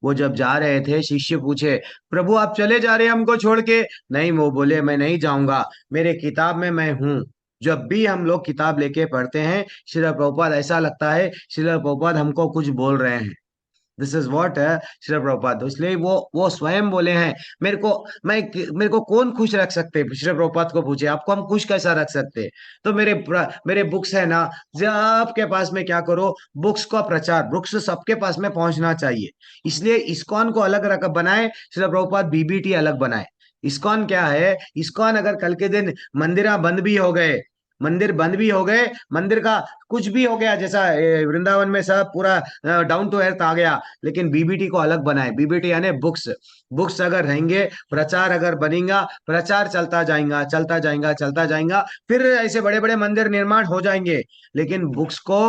वो जब जा रहे थे, शिष्य पूछे, प्रभु आप चले जा रहे हैं हमको छोड़ के? नहीं, वो बोले मैं नहीं जाऊंगा, मेरे किताब में मैं हूं। जब भी हम लोग किताब लेके पढ़ते हैं श्रील प्रभुपाद, ऐसा लगता है श्रील प्रभुपाद हमको कुछ बोल रहे हैं। दिस इज व्हाट है श्रील प्रभुपाद। तो इसलिए वो स्वयं बोले हैं, मेरे को कौन खुश रख सकते हैं? श्रील प्रभुपाद को पूछे, आपको हम खुश कैसा रख सकते हैं? तो मेरे बुक्स है ना, जब आपके पास में क्या करो, बुक्स का प्रचार, बुक्स सबके पास में पहुंचना चाहिए। इसलिए इस्कॉन को अलग रख बनाए, श्रील प्रभुपाद बीबीटी अलग बनाए। इस्कॉन क्या है, इस्कॉन अगर कल के दिन मंदिर बंद भी हो गए, मंदिर बंद भी हो गए, मंदिर का कुछ भी हो गया, जैसा वृंदावन में सब पूरा डाउन टू अर्थ आ गया, लेकिन बीबीटी को अलग बनाए। बीबीटी यानी बुक्स, बुक्स अगर रहेंगे, प्रचार अगर बनेगा, प्रचार चलता जाएगा चलता जाएगा चलता जाएगा, फिर ऐसे बड़े बड़े मंदिर निर्माण हो जाएंगे, लेकिन बुक्स को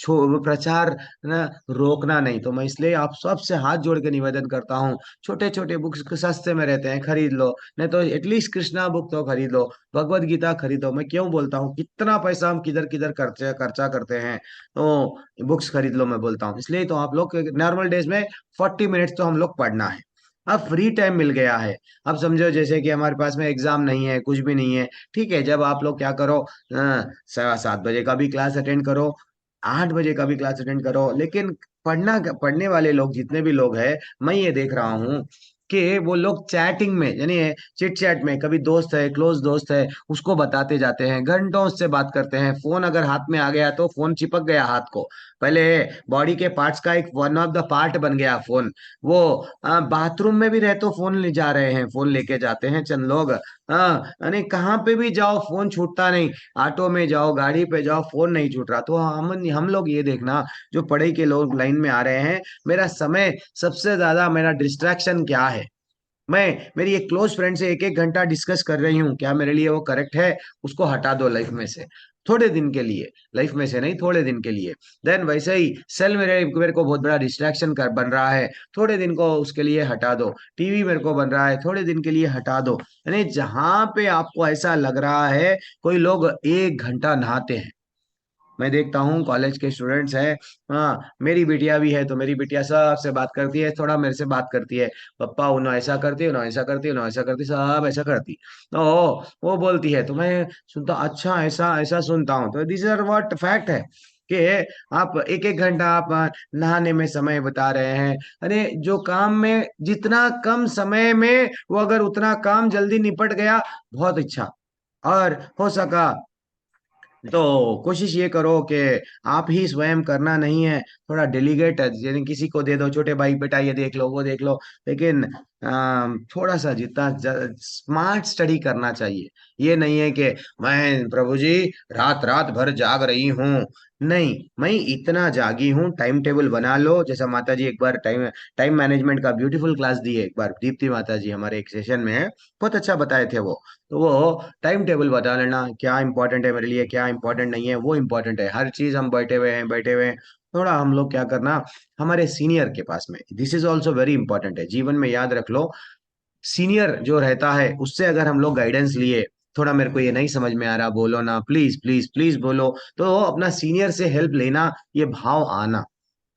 प्रचार ना रोकना नहीं। तो मैं इसलिए आप सबसे हाथ जोड़ के निवेदन करता हूँ, छोटे छोटे बुक्स सस्ते में रहते हैं, खरीद लो, नहीं तो एटलीस्ट कृष्णा बुक तो खरीद लो, भगवत गीता खरीदो। मैं क्यों बोलता हूँ, कितना पैसा हम किधर किधर खर्चा करते हैं, तो बुक्स खरीद लो मैं बोलता हूँ। इसलिए तो आप लोग नॉर्मल डेज में 40 मिनट्स तो हम लोग पढ़ना है। अब फ्री टाइम मिल गया है, अब समझो जैसे कि हमारे पास में एग्जाम नहीं है, कुछ भी नहीं है, ठीक है, जब आप लोग क्या करो, 7 बजे का भी क्लास अटेंड करो, 8 बजे का भी क्लास अटेंड करो, लेकिन पढ़ने वाले लोग जितने भी लोग हैं, मैं ये देख रहा हूँ कि वो लोग चैटिंग में, यानी चिट चैट में, कभी दोस्त है, क्लोज दोस्त है, उसको बताते जाते हैं, घंटों उससे बात करते हैं। फोन अगर हाथ में आ गया तो फोन चिपक गया हाथ को, पहले बॉडी के पार्ट्स का एक वन ऑफ द पार्ट बन गया फोन। वो बाथरूम में भी रहे तो फोन ले जा रहे हैं, फोन लेके जाते हैं चंद लोग। यानी कहाँ पे भी जाओ फोन छूटता नहीं, ऑटो में जाओ, गाड़ी पे जाओ, फोन नहीं छूट रहा। तो हम लोग ये देखना, जो पढ़ाई के लोग लाइन में आ रहे हैं, मेरा समय सबसे ज्यादा, मेरा डिस्ट्रैक्शन क्या है, मैं मेरी एक क्लोज फ्रेंड से एक एक घंटा डिस्कस कर रही हूँ, क्या मेरे लिए वो करेक्ट है? उसको हटा दो लाइफ में से, थोड़े दिन के लिए, लाइफ में से नहीं, थोड़े दिन के लिए। देन वैसे ही सेल मेरे को बहुत बड़ा डिस्ट्रैक्शन कर बन रहा है, थोड़े दिन को उसके लिए हटा दो। टीवी मेरे को बन रहा है, थोड़े दिन के लिए हटा दो। यानी जहां पे आपको ऐसा लग रहा है, कोई लोग 1 घंटा नहाते हैं, मैं देखता हूँ कॉलेज के स्टूडेंट्स हैं, हाँ मेरी बिटिया भी है, तो मेरी बिटिया सबसे बात करती है, थोड़ा मेरे से बात करती है, पप्पा उन्होंने ऐसा करती है, उन्होंने ऐसा करती है, उन्होंने ऐसा करती, सब ऐसा करती, तो वो बोलती है, तो मैं सुनता, अच्छा ऐसा ऐसा सुनता हूँ। तो दिस आर व्हाट फैक्ट है कि आप एक एक घंटा आप नहाने में समय बता रहे हैं। अरे जो काम में जितना कम समय में वो अगर उतना काम जल्दी निपट गया, बहुत अच्छा। और हो सका तो कोशिश ये करो कि आप ही स्वयं करना नहीं है, थोड़ा डेलीगेट, यानी किसी को दे दो, छोटे भाई बेटा ये देख लो वो देख लो, लेकिन थोड़ा सा जितना स्मार्ट स्टडी करना चाहिए। ये नहीं है कि मैं प्रभु जी रात रात भर जाग रही हूँ, नहीं, मैं इतना जागी हूँ, टाइम टेबल बना लो। जैसा माता जी एक बार टाइम टाइम मैनेजमेंट का ब्यूटीफुल क्लास दी है, एक बार दीप्ति माता जी हमारे एक सेशन में है, बहुत अच्छा बताए थे वो। तो वो टाइम टेबल बता लेना, क्या इंपॉर्टेंट है मेरे लिए, क्या इंपॉर्टेंट नहीं है, वो इंपॉर्टेंट है। हर चीज हम बैठे हुए हैं, थोड़ा हम लोग क्या करना, हमारे सीनियर के पास में, this is also very important है, जीवन में याद रख लो, सीनियर जो रहता है उससे अगर हम लोग गाइडेंस लिए, थोड़ा मेरे को ये नहीं समझ में आ रहा, बोलो ना, प्लीज प्लीज प्लीज बोलो। तो अपना सीनियर से हेल्प लेना, ये भाव आना।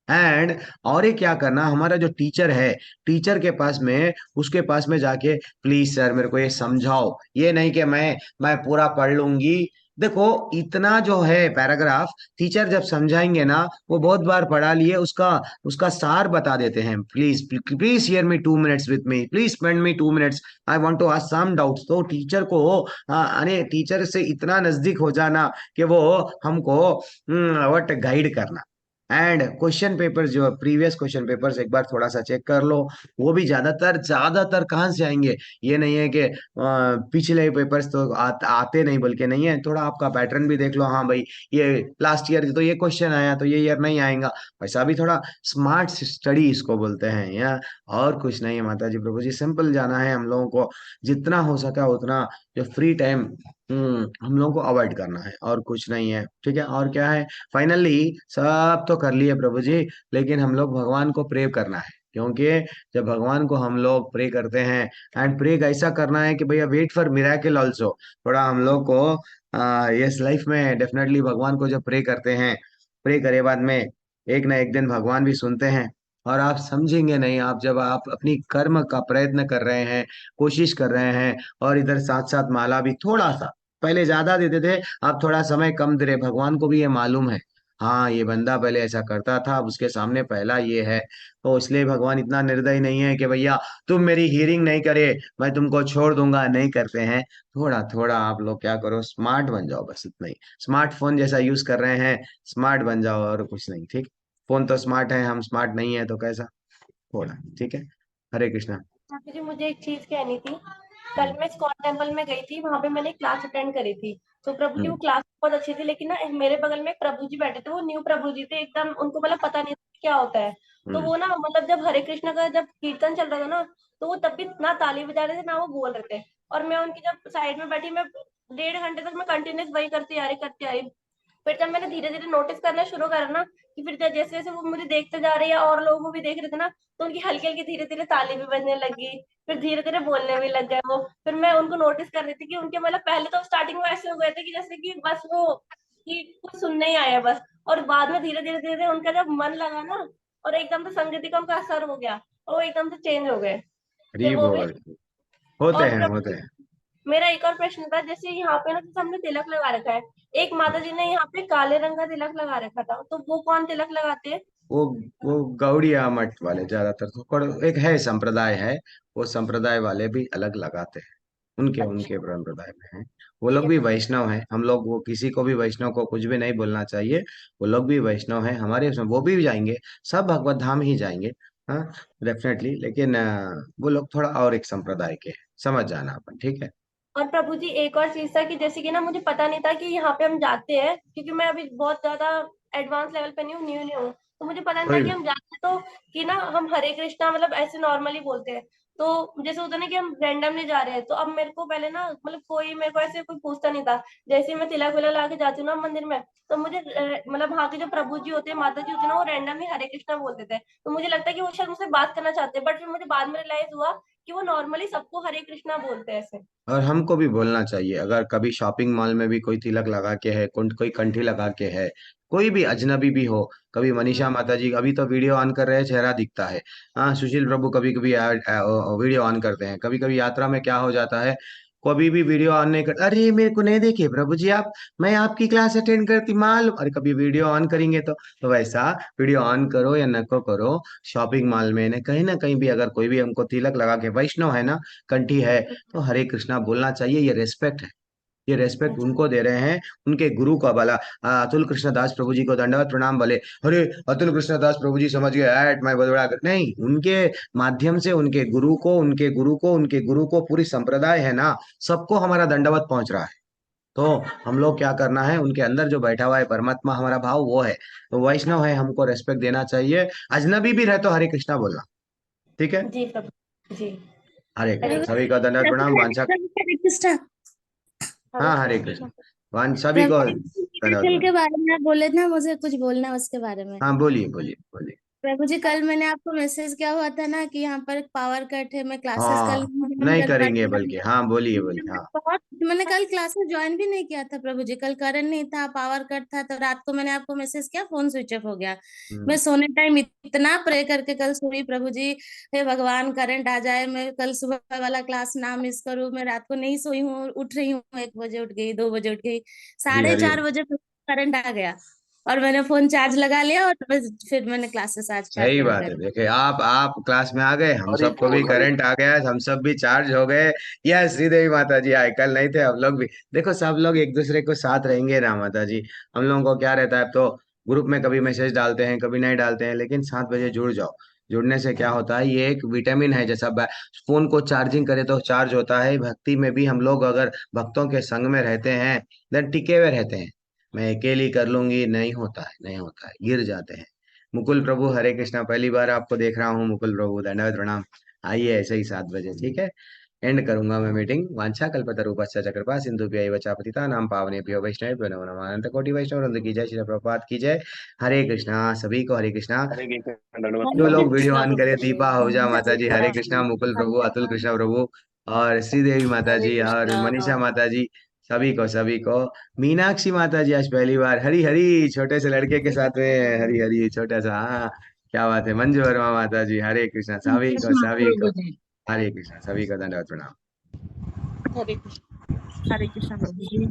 एंड और ये क्या करना, हमारा जो टीचर है, टीचर के पास में, उसके पास में जाके प्लीज सर मेरे को ये समझाओ, ये नहीं कि मैं पूरा पढ़ लूंगी। देखो इतना जो है पैराग्राफ, टीचर जब समझाएंगे ना, वो बहुत बार पढ़ा लिए, उसका उसका सार बता देते हैं। Please please hear me 2 minutes with me, please spend me 2 minutes, I want to ask some doubts. तो टीचर को यानी टीचर से इतना नजदीक हो जाना कि वो हमको व्हाट गाइड करना। एंड क्वेश्चन पेपर जो प्रीवियस क्वेश्चन पेपर्स एक बार थोड़ा सा चेक कर लो, वो भी ज्यादातर ज्यादातर कहाँ से आएंगे, ये नहीं है कि पिछले पेपर्स तो आते नहीं, बल्कि नहीं है, थोड़ा आपका पैटर्न भी देख लो। हाँ भाई, ये लास्ट ईयर तो ये क्वेश्चन आया, तो ये ईयर नहीं आएगा। वैसा भी थोड़ा स्मार्ट स्टडी इसको बोलते हैं, या और कुछ नहीं है माता जी प्रभु जी। सिंपल जाना है हम लोगों को, जितना हो सका उतना जो फ्री टाइम हम लोगों को अवॉइड करना है, और कुछ नहीं है। ठीक है, और क्या है, फाइनली सब तो कर लिए प्रभु जी, लेकिन हम लोग भगवान को प्रे करना है। क्योंकि जब भगवान को हम लोग प्रे करते हैं, एंड प्रे ऐसा करना है कि भैया वेट फॉर मिराकल ऑल्सो, थोड़ा हम लोग को यस लाइफ में डेफिनेटली भगवान को जब प्रे करते हैं, प्रे करे बाद में एक ना एक दिन भगवान भी सुनते हैं। और आप समझेंगे नहीं, आप जब आप अपनी कर्म का प्रयत्न कर रहे हैं, कोशिश कर रहे हैं, और इधर साथ साथ माला भी थोड़ा सा, पहले ज्यादा देते थे, आप थोड़ा समय कम दे रहे, भगवान को भी ये मालूम है, हाँ ये बंदा पहले ऐसा करता था, अब उसके सामने पहला ये है। तो इसलिए भगवान इतना निर्दयी नहीं है कि भैया तुम मेरी हियरिंग नहीं करे मैं तुमको छोड़ दूंगा, नहीं करते हैं। थोड़ा थोड़ा आप लोग क्या करो, स्मार्ट बन जाओ, बस इतना ही। स्मार्टफोन जैसा यूज कर रहे हैं, स्मार्ट बन जाओ, और कुछ नहीं। ठीक, फोन तो स्मार्ट है, हम स्मार्ट नहीं है, तो कैसा, थोड़ा। ठीक है, हरे कृष्णा। जी मुझे एक चीज कहनी थी। कल मैं स्कॉट टेम्पल में गई थी, वहां पे मैंने क्लास अटेंड करी थी। तो प्रभु जी वो क्लास बहुत अच्छी थी, लेकिन ना मेरे बगल में एक प्रभु जी बैठे थे, वो न्यू प्रभु जी थे एकदम, उनको मतलब पता नहीं था क्या होता है। तो वो ना मतलब जब हरे कृष्ण का जब कीर्तन चल रहा था ना, तो वो तब भी ना ताली बजा रहे थे ना वो बोल रहे थे। और मैं उनकी जब साइड में बैठी, मैं 1.5 घंटे तक मैं कंटिन्यूस वही करती आ रही। फिर जब मैंने धीरे धीरे नोटिस करना शुरू करा ना, कि फिर जैसे जैसे वो मुझे देखते जा रही है और लोगों को भी देख रहे थे ना, तो उनकी हल्की हल्की धीरे धीरे ताली भी बजने लगी, फिर धीरे धीरे बोलने भी लग गए वो। फिर मैं उनको नोटिस कर रही थी कि उनके मतलब पहले तो स्टार्टिंग में ऐसे हो गए थे कि जैसे कि बस वो कि कुछ सुनने ही आया बस, और बाद में धीरे धीरे धीरे उनका जब मन लगा ना, और एकदम से संगीत का उनका असर हो गया, और वो एकदम से चेंज हो गए। फिर हरी वो भी। बोल, होते और हैं होते प्रभु हैं। मेरा एक और प्रश्न था, जैसे यहाँ पे ना जैसे हमने तिलक लगा रखा है, एक माता जी ने यहाँ पे काले रंग का तिलक लगा रखा था, तो वो कौन तिलक लगाते हैं? वो वो गौड़िया मठ वाले ज्यादातर, तो एक है संप्रदाय है, वो संप्रदाय वाले भी अलग लगाते हैं, उनके उनके संप्रदाय में है। वो ठीक लोग है भी प्रभु। वैष्णव हैं, हम लोग वो किसी को भी वैष्णव को कुछ भी नहीं बोलना चाहिए। वो लोग भी वैष्णव हैं हमारे उसमें, वो भी जाएंगे, सब भगवत धाम ही जाएंगे। हाँ, डेफिनेटली, लेकिन वो लोग थोड़ा और एक संप्रदाय के हैं, समझ जाना अपन। ठीक है। और प्रभु जी एक और चीज था कि जैसे कि ना मुझे पता नहीं था कि यहाँ पे हम जाते हैं, क्योंकि मैं अभी बहुत ज्यादा एडवांस लेवल पे नहीं हूँ, न्यू न्यू हूँ, तो मुझे पता नहीं था कोई कि हम जाते हैं तो कि ना हम हरे कृष्णा मतलब ऐसे नॉर्मली बोलते हैं। तो जैसे होता है ना कि हम रैंडमली जा रहे हैं, तो अब मेरे को पहले ना मतलब कोई मेरे को ऐसे कोई पूछता नहीं था। जैसे ही मैं तिलक विलक ला के जाती हूँ ना मंदिर में, तो मुझे मतलब वहाँ के जो प्रभु जी होते हैं, माता जी होते हैं ना, वो रैंडमली हरे कृष्णा बोलते थे। तो मुझे लगता है कि वो शायद मुझसे बात करना चाहते हैं, बट फिर मुझे बाद में रियलाइज हुआ कि वो नॉर्मली सबको हरे कृष्णा बोलते हैं ऐसे। और हमको भी बोलना चाहिए, अगर कभी शॉपिंग मॉल में भी कोई तिलक लगा के है, कोई कंठी लगा के है, कोई भी अजनबी भी हो, कभी मनीषा माता जी अभी तो वीडियो ऑन कर रहे हैं, चेहरा दिखता है। हाँ, सुशील प्रभु कभी कभी वीडियो ऑन करते हैं, कभी कभी यात्रा में क्या हो जाता है, कभी भी वीडियो ऑन नहीं कर, अरे मेरे को नहीं देखिए प्रभु जी आप, मैं आपकी क्लास अटेंड करती मालूम, अरे कभी वीडियो ऑन करेंगे तो वैसा वीडियो ऑन करो या नको करो, शॉपिंग मॉल में ने कहीं ना कहीं भी अगर कोई भी हमको तिलक लगा के, वैष्णव है ना, कंठी है, तो हरे कृष्णा बोलना चाहिए। ये रेस्पेक्ट है, ये रेस्पेक्ट उनको दे रहे हैं, उनके गुरु का भला। अतुल कृष्ण दास प्रभु जी को दंडवत प्रणाम बोले, अरे अतुल कृष्ण दास प्रभु जी समझ गए ऐट मैं बदौड़ा नहीं, उनके माध्यम से उनके गुरु को, उनके गुरु को, उनके गुरु को, पूरी संप्रदाय है ना, सबको हमारा दंडवत पहुंच रहा है। तो हम लोग क्या करना है, उनके अंदर जो बैठा हुआ है परमात्मा हमारा भाव, वो है, तो वैष्णव है, हमको रेस्पेक्ट देना चाहिए। अजनबी भी रहे तो हरे कृष्णा बोलना। ठीक है, जी प्रभु जी। हरे कृष्ण, हरे सभी का दंडवत प्रणाम, वांछा। हरे कृष्णा। हाँ, हरे कृष्ण, सभी को प्रभु दंडवत मिराकल प्रणाम। के बारे में आप बोले ना, मुझे कुछ बोलना है उसके बारे में। हाँ, बोलिए बोलिए बोलिए। प्रभु जी कल मैंने आपको मैसेज किया हुआ था ना कि यहाँ पर पावर कट है, मैं क्लासेस कल हाँ नहीं ज्वाइन नहीं कर करेंगे बल्कि, पाई। हाँ बोलिए बोलिए, हाँ। मैंने कल क्लासेस ज्वाइन भी नहीं किया था प्रभु जी, कल करंट नहीं था, पावर कट था, तो रात को मैंने आपको मैसेज किया, फोन स्विच ऑफ हो गया। मैं सोने टाइम इतना प्रे करके कल सोई, प्रभु जी हे भगवान करंट आ जाए, मैं कल सुबह वाला क्लास ना मिस करूं। मैं रात को नहीं सोई हूँ, उठ रही हूँ, 1 बजे उठ गई, 2 बजे उठ गई, हरी हरी 4:30 बजे करंट आ गया और मैंने फोन चार्ज लगा लिया और फिर मैंने क्लासेस आज का सही अटेंड बात है। करी। देखिए आप क्लास में आ गए, हम हरि सबको भी बोल, हरि करंट आ गया, हम सब भी चार्ज हो गए। यह श्रीदेवी माता जी आए, कल नहीं थे हम लोग भी। देखो सब लोग एक दूसरे को साथ रहेंगे ना माता जी। हम लोगों को क्या रहता है, अब तो ग्रुप में कभी मैसेज डालते हैं कभी नहीं डालते हैं, लेकिन 7 बजे जुड़ जाओ। जुड़ने से क्या होता है, ये एक विटामिन है जैसा फोन को चार्जिंग करे तो चार्ज होता है, भक्ति में भी हम लोग अगर भक्तों के संग में रहते हैं देन टिके हुए रहते हैं। मैं अकेली कर लूंगी, नहीं होता है, नहीं होता है, गिर जाते हैं। मुकुल प्रभु हरे कृष्णा, पहली बार आपको देख रहा हूँ मुकुल प्रभु, धन्यवाद प्रणाम। आइए ऐसे ही 7 बजे, ठीक है। एंड करूंगा मैं मीटिंग। वांछा कल्पतरुपश्च कृपा सिंधु पतिता नाम पावनेभ्यो वैष्णवेभ्यो नमो नमः। अनंत कोटि वैष्णव वृंद की जय, श्री प्रभुपाद की जय। हरे कृष्णा सभी को, हरे कृष्णा। हरे कृष्ण। जो लोग वीडियो कृष्णा ऑन प्रभु करे, जी। दीपा आहूजा माता जी हरे कृष्णा, मुकुल प्रभु अतुल कृष्णा प्रभु और श्रीदेवी माता हरे जी और कृष्णा। मनीषा माता जी, सभी को। मीनाक्षी माता जी आज पहली बार, हरी हरी छोटे से लड़के के हरे साथ कृष्णा में, प्रभु हरी जी। हरी छोटा सा, हाँ क्या बात है। मंजू वर्मा माता जी हरे कृष्णा, कृष्णा सभी को प्रभु जी। हरे कृष्णा, सभी को धन्यवाद प्रणाम। हरे कृष्णा प्रभु जी।